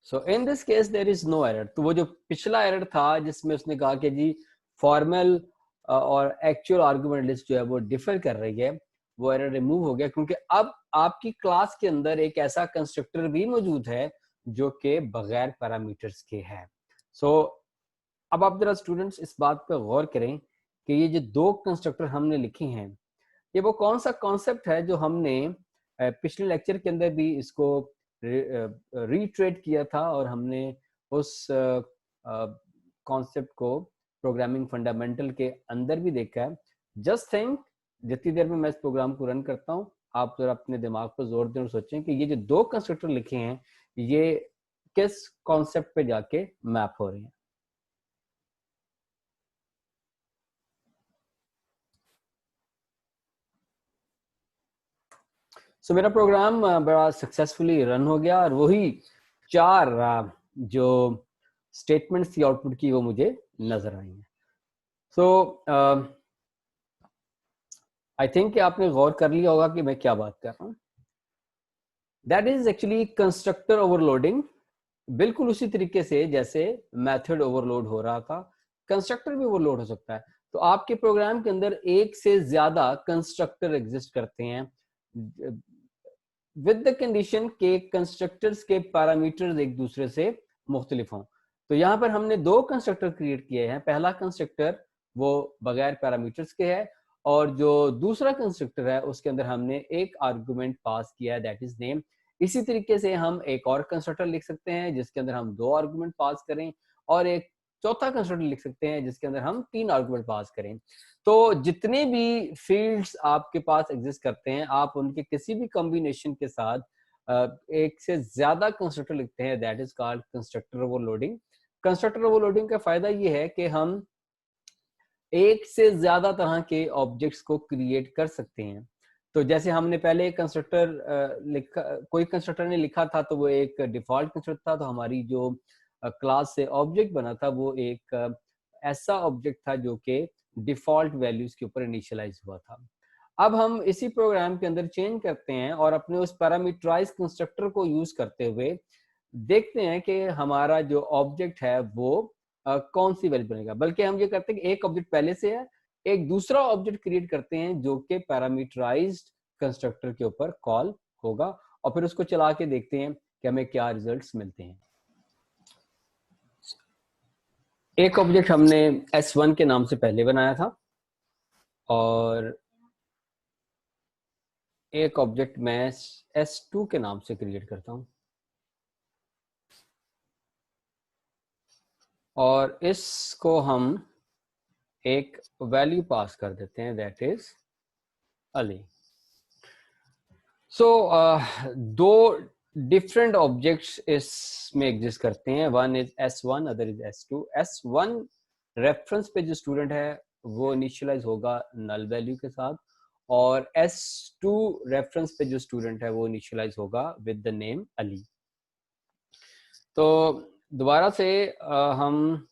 So in this case there is no error. तो वो जो पिछला एरर था जिसमें उसने कहा कि जी फॉर्मल और एक्चुअल आर्गुमेंट लिस्ट जो है वो डिफर कर रही है, वो एरर रिमूव हो गया क्योंकि अब आपकी क्लास के अंदर एक ऐसा कंस्ट्रक्टर भी मौजूद है जो कि बगैर पैरामीटर्स के है। सो अब आप जरा स्टूडेंट्स इस बात पर गौर करें कि ये जो दो कंस्ट्रक्टर हमने लिखे हैं ये वो कौन सा कॉन्सेप्ट है जो हमने पिछले लेक्चर के अंदर भी इसको रीट्रेट किया था और हमने उस कॉन्सेप्ट को प्रोग्रामिंग फंडामेंटल के अंदर भी देखा है। जस्ट थिंक, जितनी देर में मैं इस प्रोग्राम को रन करता हूँ आप जरा अपने दिमाग पर जोर दें और सोचें कि ये जो दो कंस्ट्रक्टर लिखे हैं ये किस कॉन्सेप्ट पे जाके मैप हो रहे हैं। सो मेरा प्रोग्राम बड़ा सक्सेसफुली रन हो गया और वही 4 जो स्टेटमेंट्स थी आउटपुट की वो मुझे नजर आई हैं। सो आई थिंक कि आपने गौर कर लिया होगा कि मैं क्या बात कर रहा हूं। That is actually constructor overloading बिल्कुल उसी तरीके से जैसे मेथड ओवरलोड हो रहा था, कंस्ट्रक्टर भी ओवरलोड हो सकता है। तो आपके प्रोग्राम के अंदर एक से ज्यादा कंस्ट्रक्टर एग्जिस्ट करते हैं विद द कंडीशन के कंस्ट्रक्टर्स के पैरामीटर्स एक दूसरे से मुख्तलिफ हों। तो यहाँ पर हमने दो कंस्ट्रक्टर क्रिएट किए हैं। पहला कंस्ट्रक्टर वो बगैर पैरामीटर्स के है, और जो दूसरा कंस्ट्रक्टर है उसके अंदर हमने एक आर्गुमेंट पास किया है, दैट इज नेम। इसी तरीके से हम एक और कंस्ट्रक्टर लिख सकते हैं जिसके अंदर हम दो आर्गुमेंट पास करें, और एक चौथा कंस्ट्रक्टर लिख सकते हैं जिसके अंदर हम तीन आर्गुमेंट पास करें। तो जितने भी फील्ड्स आपके पास एग्जिस्ट करते हैं, आप उनके किसी भी कॉम्बिनेशन के साथ एक से ज्यादा कंस्ट्रक्टर लिखते हैं, that is called constructor overloading. Constructor overloading का फायदा ये है कि हम एक से ज्यादा तरह के ऑब्जेक्ट्स को क्रिएट कर सकते हैं। तो जैसे हमने पहले एक कंस्ट्रक्टर लिखा, कोई कंस्ट्रक्टर ने लिखा था तो वो एक डिफॉल्ट कंस्ट्रक्टर था, तो हमारी जो क्लास से ऑब्जेक्ट बना था वो एक ऐसा ऑब्जेक्ट था जो कि डिफॉल्ट वैल्यूज के ऊपर इनिशियलाइज हुआ था। अब हम इसी प्रोग्राम के अंदर चेंज करते हैं और अपने उस पैरामीटराइज कंस्ट्रक्टर को यूज करते हुए देखते हैं कि हमारा जो ऑब्जेक्ट है वो कौन सी वैल्यू बनेगा। बल्कि हम ये करते हैं कि एक ऑब्जेक्ट पहले से है, एक दूसरा ऑब्जेक्ट क्रिएट करते हैं जो कि पैरामीटराइज्ड कंस्ट्रक्टर के ऊपर कॉल होगा, और फिर उसको चला के देखते हैं कि हमें क्या रिजल्ट्स मिलते हैं। एक ऑब्जेक्ट हमने S1 के नाम से पहले बनाया था, और एक ऑब्जेक्ट मैं S2 के नाम से क्रिएट करता हूं, और इसको हम एक वैल्यू पास कर देते हैं, दैट इज अली। सो दो डिफरेंट ऑब्जेक्ट्स इसमें एग्जिस्ट करते हैं, one is S1, other is S2। S1 reference पे जो स्टूडेंट है वो इनिशियलाइज होगा नल वैल्यू के साथ, और S2 रेफरेंस पे जो स्टूडेंट है वो इनिशियलाइज होगा विद द नेम अली। तो दोबारा से हम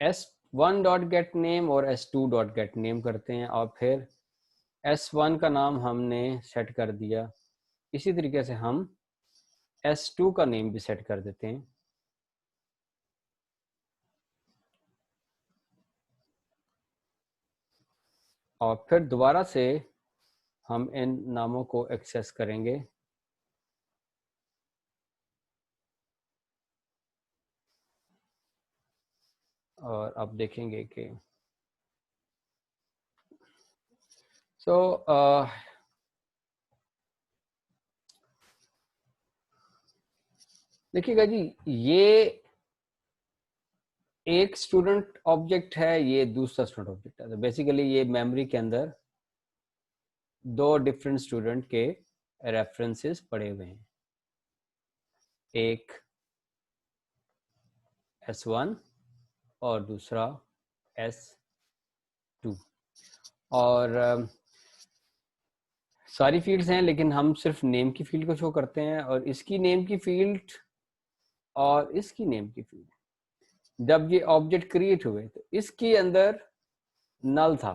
S1 डॉट गेट नेम और S2 डॉट गेट नेम करते हैं, और फिर S1 का नाम हमने सेट कर दिया। इसी तरीके से हम S2 का नेम भी सेट कर देते हैं, और फिर दोबारा से हम इन नामों को एक्सेस करेंगे। और अब देखेंगे कि देखिएगा जी, ये एक स्टूडेंट ऑब्जेक्ट है, ये दूसरा स्टूडेंट ऑब्जेक्ट है। तो बेसिकली ये मेमोरी के अंदर दो डिफरेंट स्टूडेंट के रेफरेंसेस पड़े हुए हैं, एक S1 और दूसरा S2। और सारी फील्ड्स हैं, लेकिन हम सिर्फ नेम की फील्ड को शो करते हैं, और इसकी नेम की फील्ड और इसकी नेम की फील्ड, जब ये ऑब्जेक्ट क्रिएट हुए तो इसके अंदर नल था,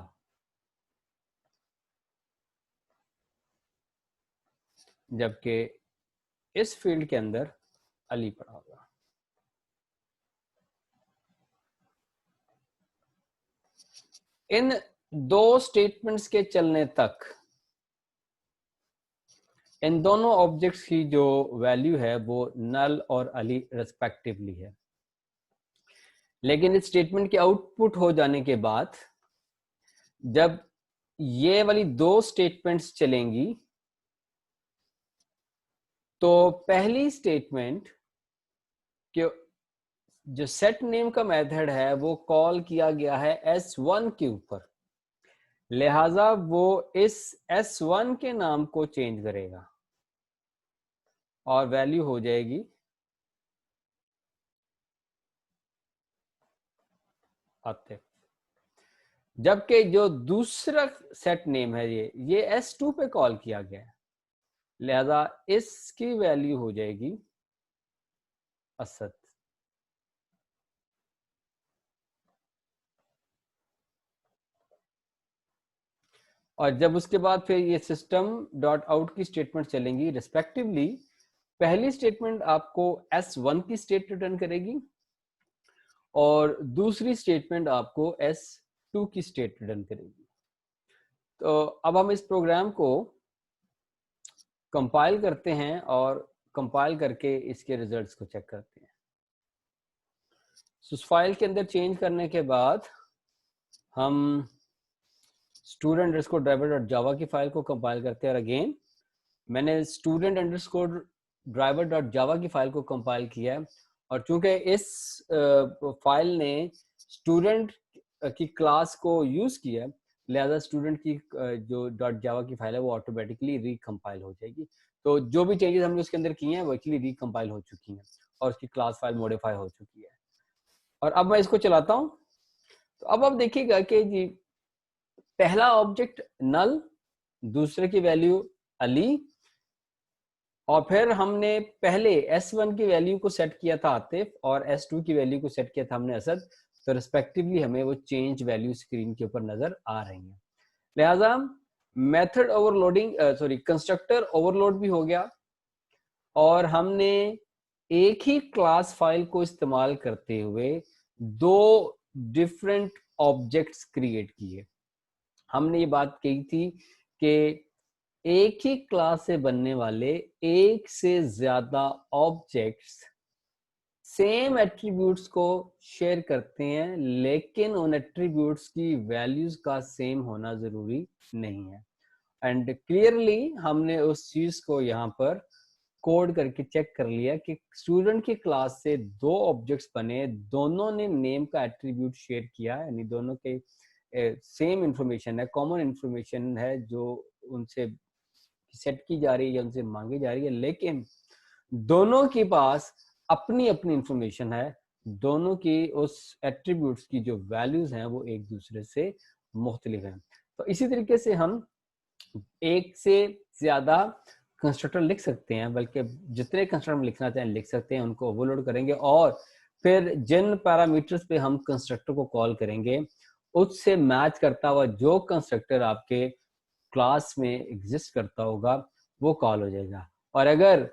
जबकि इस फील्ड के अंदर अली पड़ा होगा। इन दो स्टेटमेंट्स के चलने तक इन दोनों ऑब्जेक्ट्स की जो वैल्यू है वो नल और अली रेस्पेक्टिवली है। लेकिन इस स्टेटमेंट के आउटपुट हो जाने के बाद जब ये वाली दो स्टेटमेंट्स चलेंगी, तो पहली स्टेटमेंट के जो सेट नेम का मेथड है वो कॉल किया गया है S1 के ऊपर, लिहाजा वो इस S1 के नाम को चेंज करेगा और वैल्यू हो जाएगी आतिफ। जबकि जो दूसरा सेट नेम है ये S2 पे कॉल किया गया है, लिहाजा इसकी वैल्यू हो जाएगी असद। और जब उसके बाद फिर ये सिस्टम डॉट आउट की स्टेटमेंट चलेंगी रिस्पेक्टिवली, पहली स्टेटमेंट आपको S1 की स्टेट रिटर्न करेगी और दूसरी स्टेटमेंट आपको S2 की स्टेट रिटर्न करेगी। तो अब हम इस प्रोग्राम को कंपाइल करते हैं और कंपाइल करके इसके रिजल्ट्स को चेक करते हैं। उस फाइल के अंदर चेंज करने के बाद हम स्टूडेंट अंडरस्कोर ड्राइवर डॉट जावा की फाइल को कंपाइल करते हैं और अगेन मैंने स्टूडेंट अंडरस्कोर ड्राइवर डॉट जावा की फाइल को कंपाइल किया है और चूंकि इस फाइल ने स्टूडेंट की क्लास को यूज किया है, लिहाजा स्टूडेंट की जो डॉट जावा की फाइल है वो ऑटोमेटिकली रिकम्पाइल हो जाएगी। तो जो भी चेंजेस हमने उसके अंदर किए हैं वो एक्चुअली रिकम्पाइल हो चुकी हैं और उसकी क्लास फाइल मॉडिफाई हो चुकी है। और अब मैं इसको चलाता हूँ तो अब आप देखिएगा कि जी पहला ऑब्जेक्ट नल, दूसरे की वैल्यू अली, और फिर हमने पहले S1 की वैल्यू को सेट किया था आतिफ और S2 की वैल्यू को सेट किया था हमने असद। तो रिस्पेक्टिवली हमें वो चेंज वैल्यू स्क्रीन के ऊपर नजर आ रही हैं। लिहाजा मेथड ओवरलोडिंग कंस्ट्रक्टर ओवरलोड भी हो गया और हमने एक ही क्लास फाइल को इस्तेमाल करते हुए दो डिफरेंट ऑब्जेक्ट्स क्रिएट किए। हमने ये बात कही थी कि एक ही क्लास से बनने वाले एक से ज्यादा ऑब्जेक्ट्स सेम एट्रीब्यूट्स को शेयर करते हैं, लेकिन उन एट्रीब्यूट्स की वैल्यूज का सेम होना जरूरी नहीं है। एंड क्लियरली हमने उस चीज को यहाँ पर कोड करके चेक कर लिया कि स्टूडेंट की क्लास से दो ऑब्जेक्ट्स बने, दोनों ने नेम का एट्रीब्यूट शेयर किया, यानी दोनों के सेम इंफॉर्मेशन है, कॉमन इंफॉर्मेशन है जो उनसे सेट की जा रही है या उनसे मांगी जा रही है, लेकिन दोनों के पास अपनी अपनी इंफॉर्मेशन है, दोनों की उस एट्रीब्यूट्स की जो वैल्यूज हैं वो एक दूसरे से मुख्तलिफ हैं। तो इसी तरीके से हम एक से ज्यादा कंस्ट्रक्टर लिख सकते हैं, बल्कि जितने कंस्ट्रक्टर लिखना चाहें लिख सकते हैं, उनको ओवरलोड करेंगे और फिर जिन पैरामीटर्स पे हम कंस्ट्रक्टर को कॉल करेंगे उससे मैच करता हुआ जो कंस्ट्रक्टर आपके क्लास में एग्जिस्ट करता होगा वो कॉल हो जाएगा। और अगर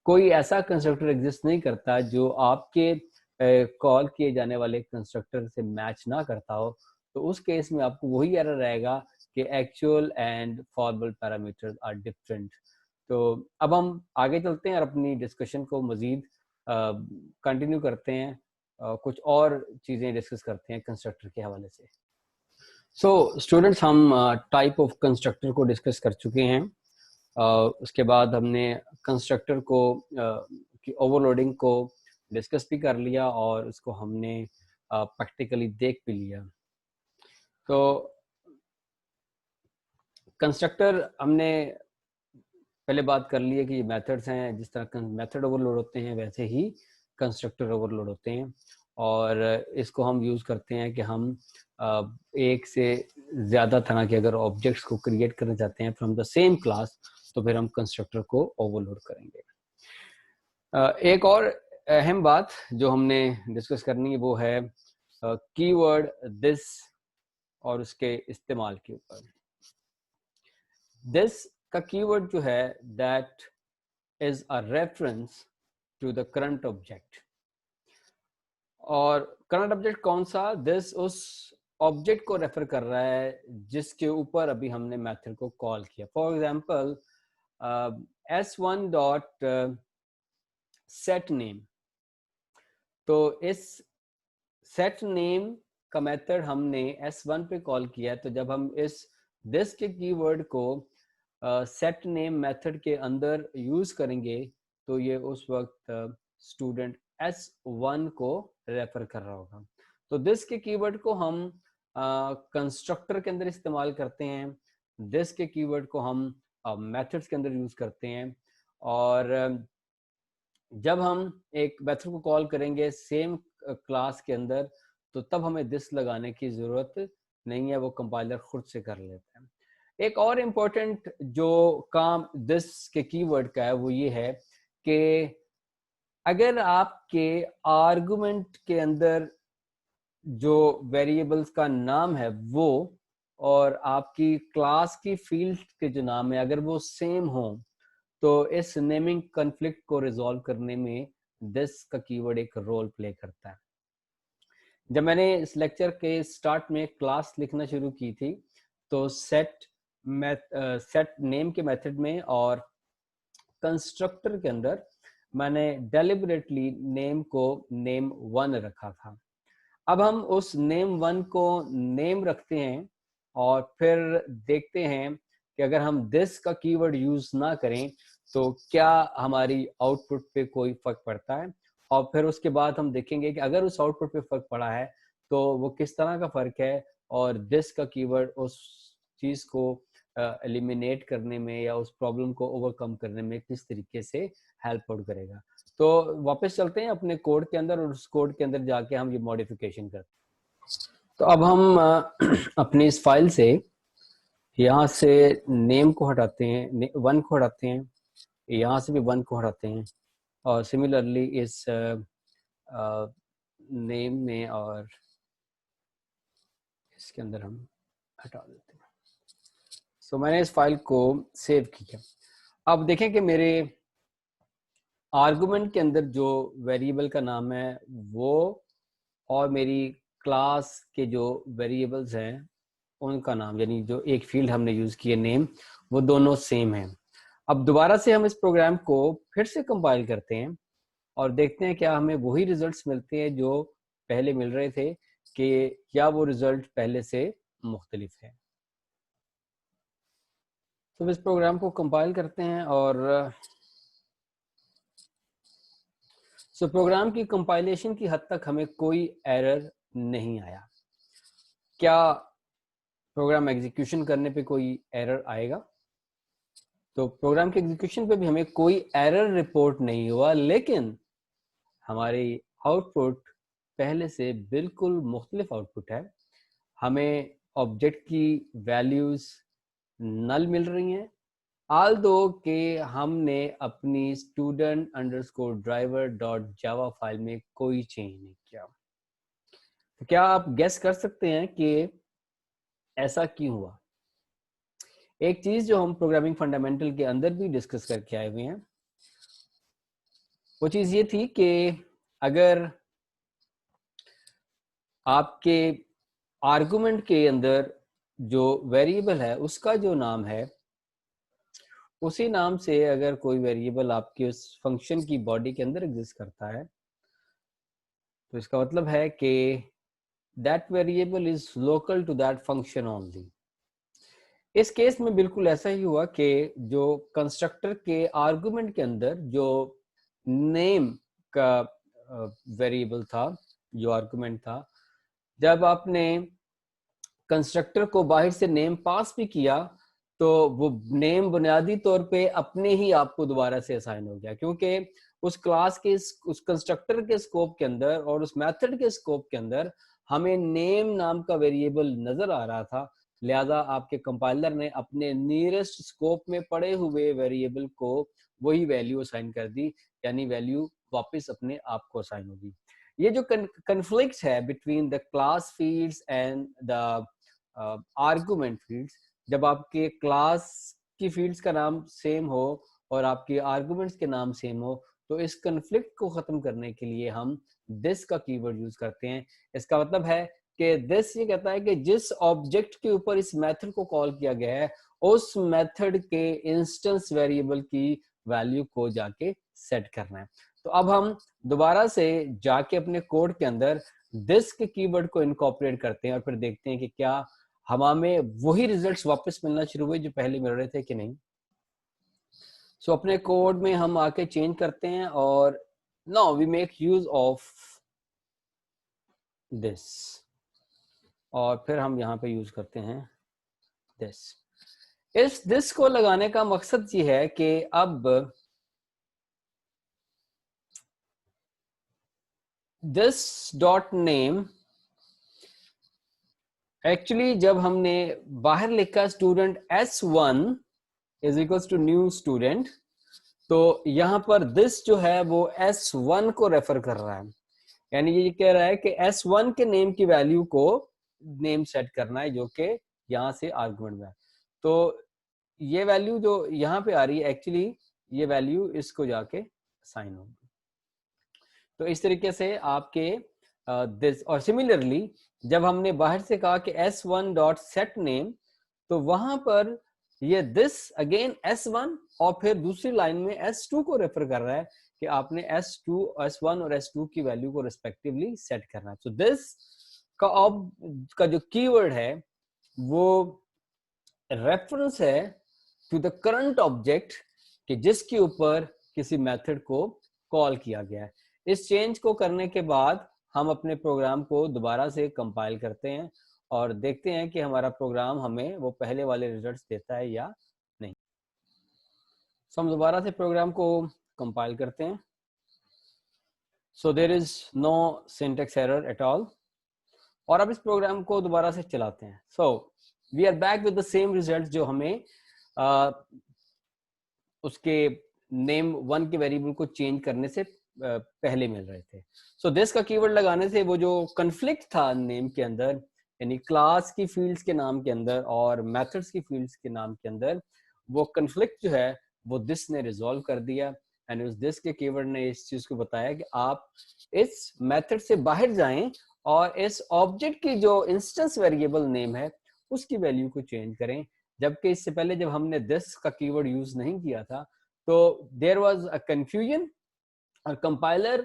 कोई ऐसा कंस्ट्रक्टर एग्जिस्ट नहीं करता जो आपके कॉल किए जाने वाले कंस्ट्रक्टर से मैच ना करता हो, तो उस केस में आपको वही एरर रहेगा कि actual and formal parameters are different. तो अब हम आगे चलते हैं और अपनी डिस्कशन को मजीद कंटिन्यू करते हैं, कुछ और चीज़ें डिस्कस करते हैं कंस्ट्रक्टर के हवाले से। सो स्टूडेंट्स, हम टाइप ऑफ कंस्ट्रक्टर को डिस्कस कर चुके हैं। उसके बाद हमने कंस्ट्रक्टर को की ओवरलोडिंग को डिस्कस भी कर लिया और उसको हमने प्रैक्टिकली देख भी लिया। तो कंस्ट्रक्टर हमने पहले बात कर ली है कि मेथड्स हैं, जिस तरह मेथड ओवरलोड होते हैं वैसे ही कंस्ट्रक्टर ओवरलोड होते हैं और इसको हम यूज़ करते हैं कि हम एक से ज़्यादा तरह के अगर ऑब्जेक्ट्स को क्रिएट करना चाहते हैं फ्रॉम द सेम क्लास, तो फिर हम कंस्ट्रक्टर को ओवरलोड करेंगे। एक और अहम बात जो हमने डिस्कस करनी है वो है कीवर्ड दिस और उसके इस्तेमाल के ऊपर। दिस का कीवर्ड जो है that is a reference to the current object. और करंट ऑब्जेक्ट कौन सा? दिस उस ऑब्जेक्ट को रेफर कर रहा है जिसके ऊपर अभी हमने मेथड को कॉल किया। For example s1 dot set name, तो इस सेट नेम का मेथड हमने s1 पे कॉल किया, तो जब हम इस दिस के कीवर्ड को सेट नेम मेथड के अंदर यूज करेंगे तो ये उस वक्त स्टूडेंट s1 को रेफर कर रहा होगा। तो दिस के कीवर्ड को हम कंस्ट्रक्टर के अंदर इस्तेमाल करते हैं, दिस के कीवर्ड को हम मेथड्स के अंदर यूज करते हैं, और जब हम एक मेथड को कॉल करेंगे सेम क्लास के अंदर तो तब हमें दिस लगाने की जरूरत नहीं है, वो कंपाइलर खुद से कर लेता है। एक और इम्पोर्टेंट जो काम दिस के कीवर्ड का है वो ये है कि अगर आपके आर्गुमेंट के अंदर जो वेरिएबल्स का नाम है वो और आपकी क्लास की फील्ड के जो नाम है अगर वो सेम हो तो इस नेमिंग कॉन्फ्लिक्ट को रिजॉल्व करने में दिस का कीवर्ड एक रोल प्ले करता है। जब मैंने इस लेक्चर के स्टार्ट में क्लास लिखना शुरू की थी तो सेट नेम के मेथड में और कंस्ट्रक्टर के अंदर मैंने डेलिबरेटली नेम को नेम 1 रखा था। अब हम उस नेम 1 को नेम रखते हैं और फिर देखते हैं कि अगर हम दिस का कीवर्ड यूज ना करें तो क्या हमारी आउटपुट पे कोई फर्क पड़ता है, और फिर उसके बाद हम देखेंगे कि अगर उस आउटपुट पे फर्क पड़ा है तो वो किस तरह का फर्क है और दिस का कीवर्ड उस चीज को एलिमिनेट करने में या उस प्रॉब्लम को ओवरकम करने में किस तरीके से हेल्प आउट करेगा। तो वापस चलते हैं अपने कोड के अंदर और उस कोड के अंदर जाके हम ये मॉडिफिकेशन करते हैं। तो अब हम अपनी इस फाइल से यहाँ से नेम को हटाते हैं, 1 को हटाते हैं, यहाँ से भी 1 को हटाते हैं और सिमिलरली इस नेम में और इसके अंदर हम हटा देते हैं। सो मैंने इस फाइल को सेव किया। अब देखें कि मेरे आर्गुमेंट के अंदर जो वेरिएबल का नाम है वो और मेरी क्लास के जो वेरिएबल्स हैं उनका नाम, यानी जो एक फील्ड हमने यूज किया नेम, वो दोनों सेम है। अब दोबारा से हम इस प्रोग्राम को फिर से कंपाइल करते हैं और देखते हैं क्या हमें वही रिजल्ट्स मिलते हैं जो पहले मिल रहे थे कि या वो रिजल्ट पहले से मुख्तलिफ है। तो इस प्रोग्राम को कंपाइल करते हैं और प्रोग्राम की कंपाइलेशन की हद तक हमें कोई एरर नहीं आया। क्या प्रोग्राम एग्जीक्यूशन करने पे कोई एरर आएगा? तो प्रोग्राम के एग्जीक्यूशन पे भी हमें कोई एरर रिपोर्ट नहीं हुआ, लेकिन हमारी आउटपुट पहले से बिल्कुल मुख्तलिफ आउटपुट है। हमें ऑब्जेक्ट की वैल्यूज नल मिल रही हैं, आल्दो के हमने अपनी student_driver.java फाइल में कोई चेंज नहीं किया। तो क्या आप गेस कर सकते हैं कि ऐसा क्यों हुआ? एक चीज जो हम प्रोग्रामिंग फंडामेंटल के अंदर भी डिस्कस करके आए हुए हैं, वो चीज ये थी कि अगर आपके आर्गुमेंट के अंदर जो वेरिएबल है उसका जो नाम है उसी नाम से अगर कोई वेरिएबल आपके उस फंक्शन की बॉडी के अंदर एग्जिस्ट करता है तो इसका मतलब है कि that variable is local to that function only. इस केस में बिल्कुल ऐसा ही हुआ कि जो कंस्ट्रक्टर के आर्गुमेंट के अंदर जो नेम का वेरिएबल था, जो आर्गुमेंट था, जब आपने कंस्ट्रक्टर को बाहर से नेम पास भी किया तो वो नेम बुनियादी तौर पे अपने ही आपको दोबारा से असाइन हो गया, क्योंकि उस क्लास के उस कंस्ट्रक्टर के स्कोप के अंदर और उस मेथड के स्कोप के अंदर हमें नेम नाम का वेरिएबल नजर आ रहा था। लिहाजा आपके कंपाइलर ने अपने नियरेस्ट स्कोप में पड़े हुए वेरिएबल को वही वैल्यू असाइन कर दी, यानी वैल्यू वापस अपने आप को असाइन होगी। ये जो कन्फ्लिक्ट है between the class fields and the argument fields, जब आपके क्लास की फील्ड्स का नाम सेम हो और आपके आर्गुमेंट्स के नाम सेम हो, तो इस कन्फ्लिक्ट को खत्म करने के लिए हम दिस का कीवर्ड यूज करते हैं। इसका मतलब है कि दिस ये कहता है कि जिस ऑब्जेक्ट के ऊपर इस मेथड को कॉल किया गया है उस मेथड के इंस्टेंस वेरिएबल की वैल्यू को जाके सेट करना है। तो अब हम दोबारा से जाके अपने कोड के अंदर दिस के कीवर्ड को इनकॉर्पोरेट करते हैं और फिर देखते हैं कि क्या हमें वही रिजल्ट्स वापस मिलना शुरू हुए जो पहले मिल रहे थे कि नहीं। सो अपने कोड में हम आके चेंज करते हैं और now we make use of this और फिर हम यहाँ पे यूज करते हैं दिस। इस दिस को लगाने का मकसद ये है कि अब दिस डॉट नेम, एक्चुअली जब हमने बाहर लिखा student S1 is equals to new student, तो यहां पर दिस जो है वो S1 को रेफर कर रहा है, यानी ये कह रहा है कि S1 के नेम की वैल्यू को नेम सेट करना है जो कि यहाँ से आर्गुमेंट में, तो ये वैल्यू जो यहाँ पे आ रही है एक्चुअली ये वैल्यू इसको जाके असाइन होगी। तो इस तरीके से आपके दिस, और सिमिलरली जब हमने बाहर से कहा कि s1 डॉट सेट नेम, तो वहां पर ये दिस अगेन s1 और फिर दूसरी लाइन में s2 को रेफर कर रहा है कि आपने s2, s1 और s2 की वैल्यू को रिस्पेक्टिवली सेट करना है। तो दिस का जो कीवर्ड है वो रेफरेंस है टू द करंट ऑब्जेक्ट कि जिसके ऊपर किसी मेथड को कॉल किया गया है। इस चेंज को करने के बाद हम अपने प्रोग्राम को दोबारा से कंपाइल करते हैं और देखते हैं कि हमारा प्रोग्राम हमें वो पहले वाले रिजल्ट्स देता है या नहीं। सो हम दोबारा से प्रोग्राम को कंपाइल करते हैं। So there is no syntax error at all, और अब इस प्रोग्राम को दोबारा से चलाते हैं। So we are back with the same result जो हमें उसके नेम 1 के वेरिएबल को चेंज करने से पहले मिल रहे थे। सो दिस का कीवर्ड लगाने से वो जो कन्फ्लिक्ट था नेम के अंदर, यानी क्लास की फील्ड्स के नाम के अंदर और मेथड्स की फील्ड्स के नाम के अंदर, वो कन्फ्लिक्ट जो है वो दिस ने रिजॉल्व कर दिया। एंड उस दिस के कीवर्ड ने इस चीज को बताया कि आप इस मेथड से बाहर जाएं और इस ऑब्जेक्ट की जो इंस्टेंस वेरिएबल नेम है उसकी वैल्यू को चेंज करें। जबकि इससे पहले जब हमने दिस का कीवर्ड यूज नहीं किया था तो देयर वाज अ कंफ्यूजन, और कंपाइलर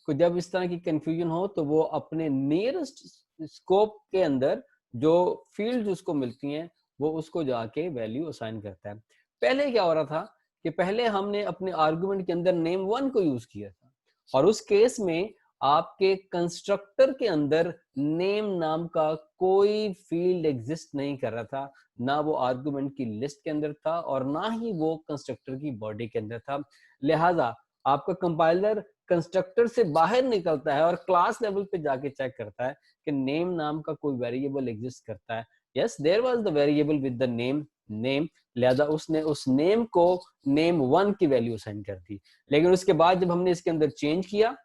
को जब इस तरह की कंफ्यूजन हो तो वो अपने नियरेस्ट स्कोप के अंदर जो फील्ड उसको मिलती हैं वो उसको जाके वैल्यू असाइन करता है। पहले क्या हो रहा था कि पहले हमने अपने आर्गुमेंट के अंदर नेम 1 को यूज किया था, और उस केस में आपके कंस्ट्रक्टर के अंदर नेम नाम का कोई फील्ड एग्जिस्ट नहीं कर रहा था, ना वो आर्गुमेंट की लिस्ट के अंदर था और ना ही वो कंस्ट्रक्टर की बॉडी के अंदर था। लिहाजा आपका कंपाइलर कंस्ट्रक्टर से बाहर निकलता है और क्लास लेवल पे जाके चेक करता है कि नेम नाम का कोई वेरिएबल एग्जिस्ट करता है। Yes, there was the variable with the name name, लिहाजा उसने उस नेम को नेम 1 की वैल्यू असाइन कर दी। लेकिन उसके बाद जब हमने इसके अंदर चेंज किया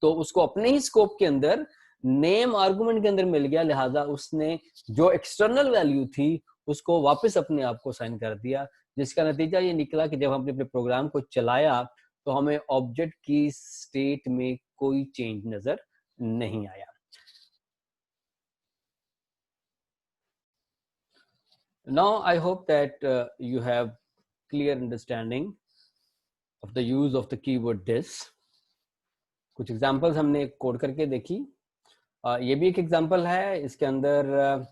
तो उसको अपने ही स्कोप के अंदर नेम आर्गुमेंट के अंदर मिल गया, लिहाजा उसने जो एक्सटर्नल वैल्यू थी उसको वापस अपने आप को असाइन कर दिया, जिसका नतीजा ये निकला कि जब हमने अपने प्रोग्राम को चलाया तो हमें ऑब्जेक्ट की स्टेट में कोई चेंज नजर नहीं आया। Now I hope that you have clear understanding of the use of the keyword this. कुछ एग्जांपल्स हमने कोड करके देखी। ये भी एक एग्जांपल है, इसके अंदर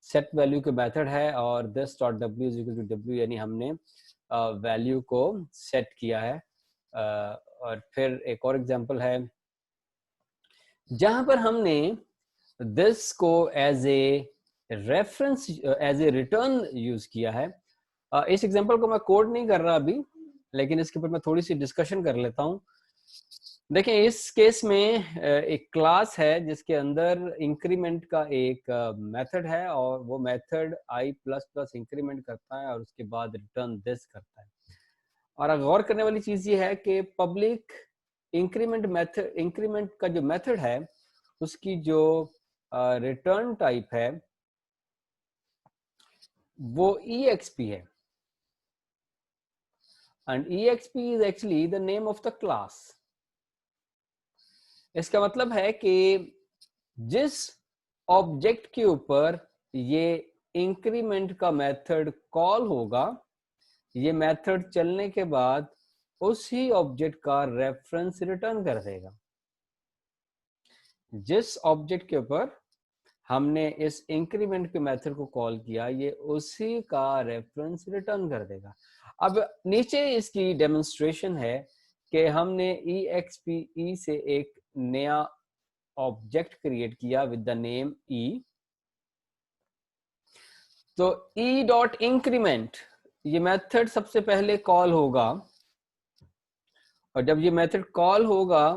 सेट वैल्यू के मेथड है और this dot w is equal to w, यानी हमने वैल्यू को सेट किया है। और फिर एक और एग्जांपल है जहां पर हमने this को as a reference, as a return use किया है। इस एग्जांपल को मैं कोड नहीं कर रहा अभी, लेकिन इसके ऊपर मैं थोड़ी सी डिस्कशन कर लेता हूं। देखें, इस केस में एक क्लास है जिसके अंदर इंक्रीमेंट का एक मेथड है और वो मेथड i++ इंक्रीमेंट करता है और उसके बाद रिटर्न दिस करता है। और गौर करने वाली चीज ये है कि पब्लिक इंक्रीमेंट मेथड, इंक्रीमेंट का जो मेथड है उसकी जो रिटर्न टाइप है वो exp है, and exp is actually the name of the class. इसका मतलब है कि जिस ऑब्जेक्ट के ऊपर ये इंक्रीमेंट का मेथड कॉल होगा, ये मेथड चलने के बाद उसी ऑब्जेक्ट का रेफरेंस रिटर्न कर देगा। जिस ऑब्जेक्ट के ऊपर हमने इस इंक्रीमेंट के मेथड को कॉल किया, ये उसी का रेफरेंस रिटर्न कर देगा। अब नीचे इसकी डेमोन्स्ट्रेशन है कि हमने exp से एक नया ऑब्जेक्ट क्रिएट किया विद द नेम e। तो e डॉट इंक्रीमेंट ये मेथड सबसे पहले कॉल होगा, और जब ये मेथड कॉल होगा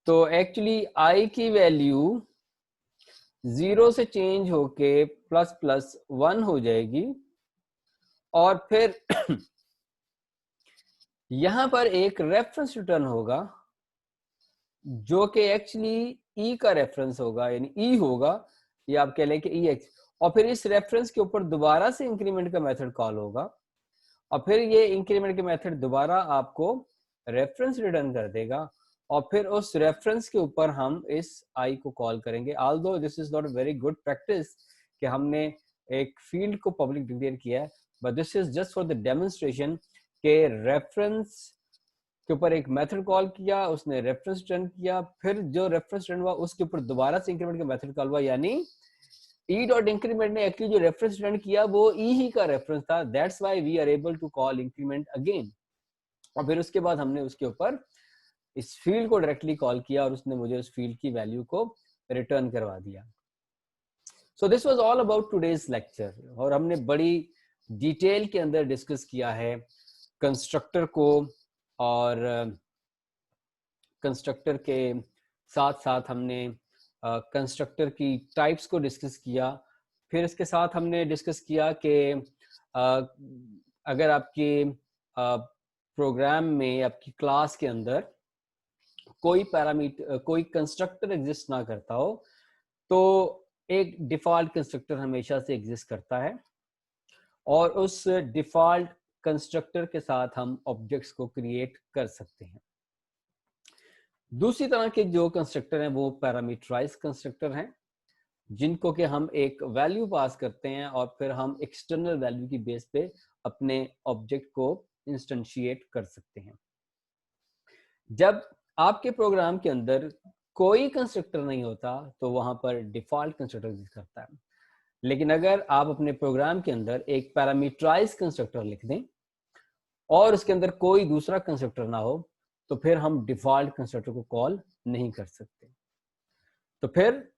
तो एक्चुअली i की वैल्यू 0 से चेंज होके ++1 हो जाएगी, और फिर यहां पर एक रेफरेंस रिटर्न होगा जो कि एक्चुअली e का रेफरेंस होगा, यानी e होगा, ये आप कह लें कि ex, और फिर इस रेफरेंस के ऊपर दोबारा से इंक्रीमेंट का मेथड कॉल होगा, और फिर ये इंक्रीमेंट के मेथड दोबारा आपको रेफरेंस रिटर्न कर देगा, और फिर उस रेफरेंस के ऊपर हम इस आई को कॉल करेंगे। Although this is not a very good practice कि हमने एक फील्ड को पब्लिक डिक्लेयर किया है, but this is just for the demonstration के रेफरेंस के ऊपर एक मेथड कॉल किया, उसने रेफरेंस रिटर्न किया, फिर जो रेफरेंस रिटर्न हुआ उसके ऊपर दोबारा से इंक्रीमेंट का मेथड कॉल हुआ, यानी ई डॉट इंक्रीमेंट ने एक्चुअली जो रेफरेंस रिटर्न किया वो ई ही का रेफरेंस था, that's why we are able to call increment again. और फिर उसके बाद हमने उसके ऊपर इस फील्ड को डायरेक्टली कॉल किया और उसने मुझे उस फील्ड की वैल्यू को रिटर्न करवा दिया। So this was all about today's lecture, और हमने बड़ी डिटेल के अंदर डिस्कस किया है कंस्ट्रक्टर को, और कंस्ट्रक्टर के साथ साथ हमने कंस्ट्रक्टर की टाइप्स को डिस्कस किया। फिर इसके साथ हमने डिस्कस किया कि अगर आपके प्रोग्राम में, आपकी क्लास के अंदर कोई पैरामीटर, कोई कंस्ट्रक्टर एग्जिस्ट ना करता हो, तो एक डिफॉल्ट कंस्ट्रक्टर हमेशा से एग्जिस्ट करता है, और उस डिफॉल्ट कंस्ट्रक्टर के साथ हम ऑब्जेक्ट्स को क्रिएट कर सकते हैं। दूसरी तरह के जो कंस्ट्रक्टर हैं वो पैरामीटराइज कंस्ट्रक्टर हैं, जिनको कि हम एक वैल्यू पास करते हैं और फिर हम एक्सटर्नल वैल्यू की बेस पे अपने ऑब्जेक्ट को इंस्टेंशिएट कर सकते हैं। जब आपके प्रोग्राम के अंदर कोई कंस्ट्रक्टर नहीं होता तो वहां पर डिफॉल्ट कंस्ट्रक्टर एग्जिस्ट करता है, लेकिन अगर आप अपने प्रोग्राम के अंदर एक पैरामीटराइज कंस्ट्रक्टर लिख दें और उसके अंदर कोई दूसरा कंस्ट्रक्टर ना हो, तो फिर हम डिफॉल्ट कंस्ट्रक्टर को कॉल नहीं कर सकते। तो फिर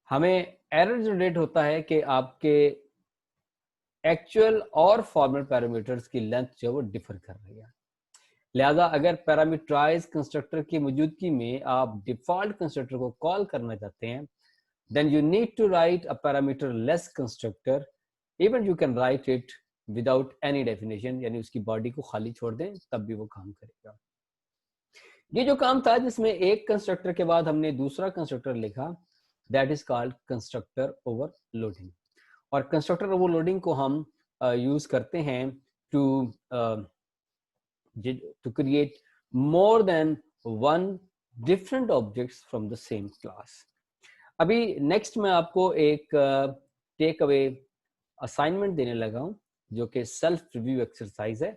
हमें एरर जनरेट होता है कि आपके एक्चुअल और फॉर्मल पैरामीटर्स की लेंथ जो वो डिफर कर रही है। लिहाजा अगर पैरामीटराइज कंस्ट्रक्टर की मौजूदगी में आप डिफॉल्ट कंस्ट्रक्टर को कॉल करना चाहते हैं, then you need to write a parameterless constructor, even you can write it without any definition, यानी उसकी बॉडी को खाली छोड़ दें तब भी वो काम करेगा। ये जो काम था जिसमें एक कंस्ट्रक्टर के बाद हमने दूसरा कंस्ट्रक्टर लिखा, that is called constructor overloading. और कंस्ट्रक्टर ओवरलोडिंग को हम यूज करते हैं to create more than one different objects from the same class. अभी नेक्स्ट मैं आपको एक टेक अवे असाइनमेंट देने लगा हूं जो कि सेल्फ रिव्यू एक्सरसाइज है,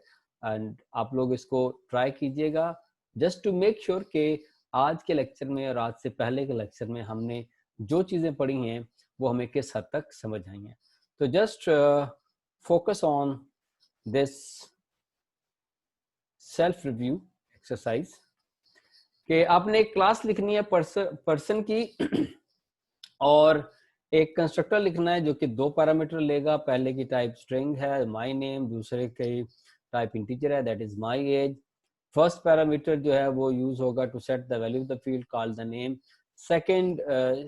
एंड आप लोग इसको ट्राई कीजिएगा जस्ट टू मेक श्योर कि आज के लेक्चर में और आज से पहले के लेक्चर में हमने जो चीजें पढ़ी हैं वो हमें किस हद तक समझ आई हैं। तो just focus on this self review exercise कि आपने एक क्लास लिखनी है पर्सन की और एक कंस्ट्रक्टर लिखना है जो कि दो पैरामीटर लेगा। पहले की टाइप स्ट्रिंग है माय नेम, दूसरे की टाइप इंटीजर है that is my age. First parameter जो है वो यूज होगा to set the value of the field called the name. Second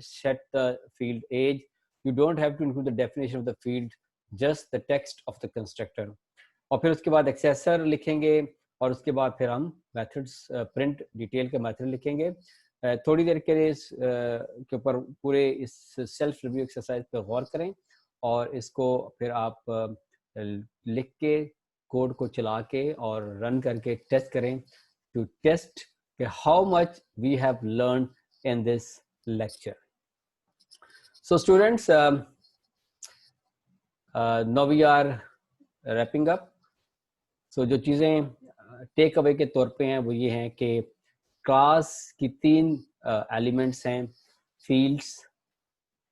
set the field age. You don't have to include the definition of the field, just the text of the constructor. और फिर उसके बाद एक्सेसर लिखेंगे और उसके बाद फिर हम मेथड्स प्रिंट डिटेल के मेथड लिखेंगे। थोड़ी देर के लिए के ऊपर पूरे इस सेल्फ रिव्यू एक्सरसाइज पे गौर करें और इसको फिर आप लिख के कोड को चला के और रन करके टेस्ट करें टू टेस्ट कि how much we have learn in this lecture. So students, now we are wrapping up. So जो चीज़ें टेक अवे के तौर पे हैं वो ये हैं कि क्लास की तीन एलिमेंट्स हैं, फील्ड्स,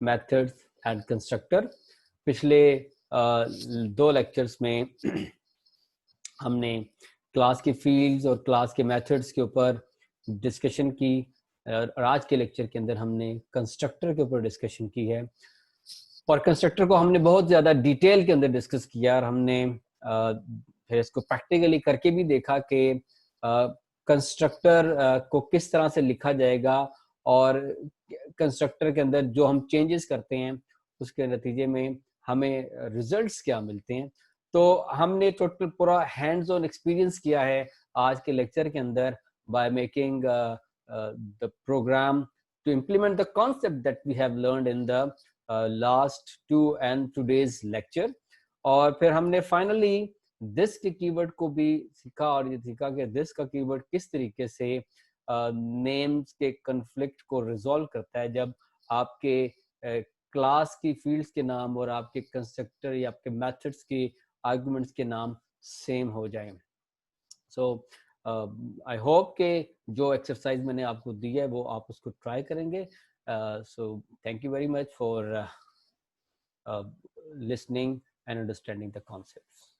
मेथड्स एंड कंस्ट्रक्टर। पिछले दो लेक्चर्स में हमने क्लास की फील्ड्स और क्लास के मेथड्स के ऊपर डिस्कशन की, और आज के लेक्चर के अंदर हमने कंस्ट्रक्टर के ऊपर डिस्कशन की है। और कंस्ट्रक्टर को हमने बहुत ज़्यादा डिटेल के अंदर डिस्कस किया और हमने फिर इसको प्रैक्टिकली करके भी देखा कि कंस्ट्रक्टर को किस तरह से लिखा जाएगा और कंस्ट्रक्टर के अंदर जो हम चेंजेस करते हैं उसके नतीजे में हमें रिजल्ट्स क्या मिलते हैं। तो हमने टोटल पूरा हैंड्स ऑन एक्सपीरियंस किया है आज के लेक्चर के अंदर by making the program to implement the concept that we have learned in the last two and today's lecture. और फिर हमने फाइनली दिस के कीवर्ड को भी सीखा, और ये सीखा कि दिस का कीवर्ड किस तरीके से नेम्स के कन्फ्लिक्ट को रिजॉल्व करता है जब आपके क्लास की फील्ड्स के नाम और आपके कंस्ट्रक्टर या आपके मेथड्स के आर्गुमेंट्स के नाम सेम हो जाएं। सो आई होप के जो एक्सरसाइज मैंने आपको दी है वो आप उसको ट्राई करेंगे। So thank you very much for listening and understanding the concepts.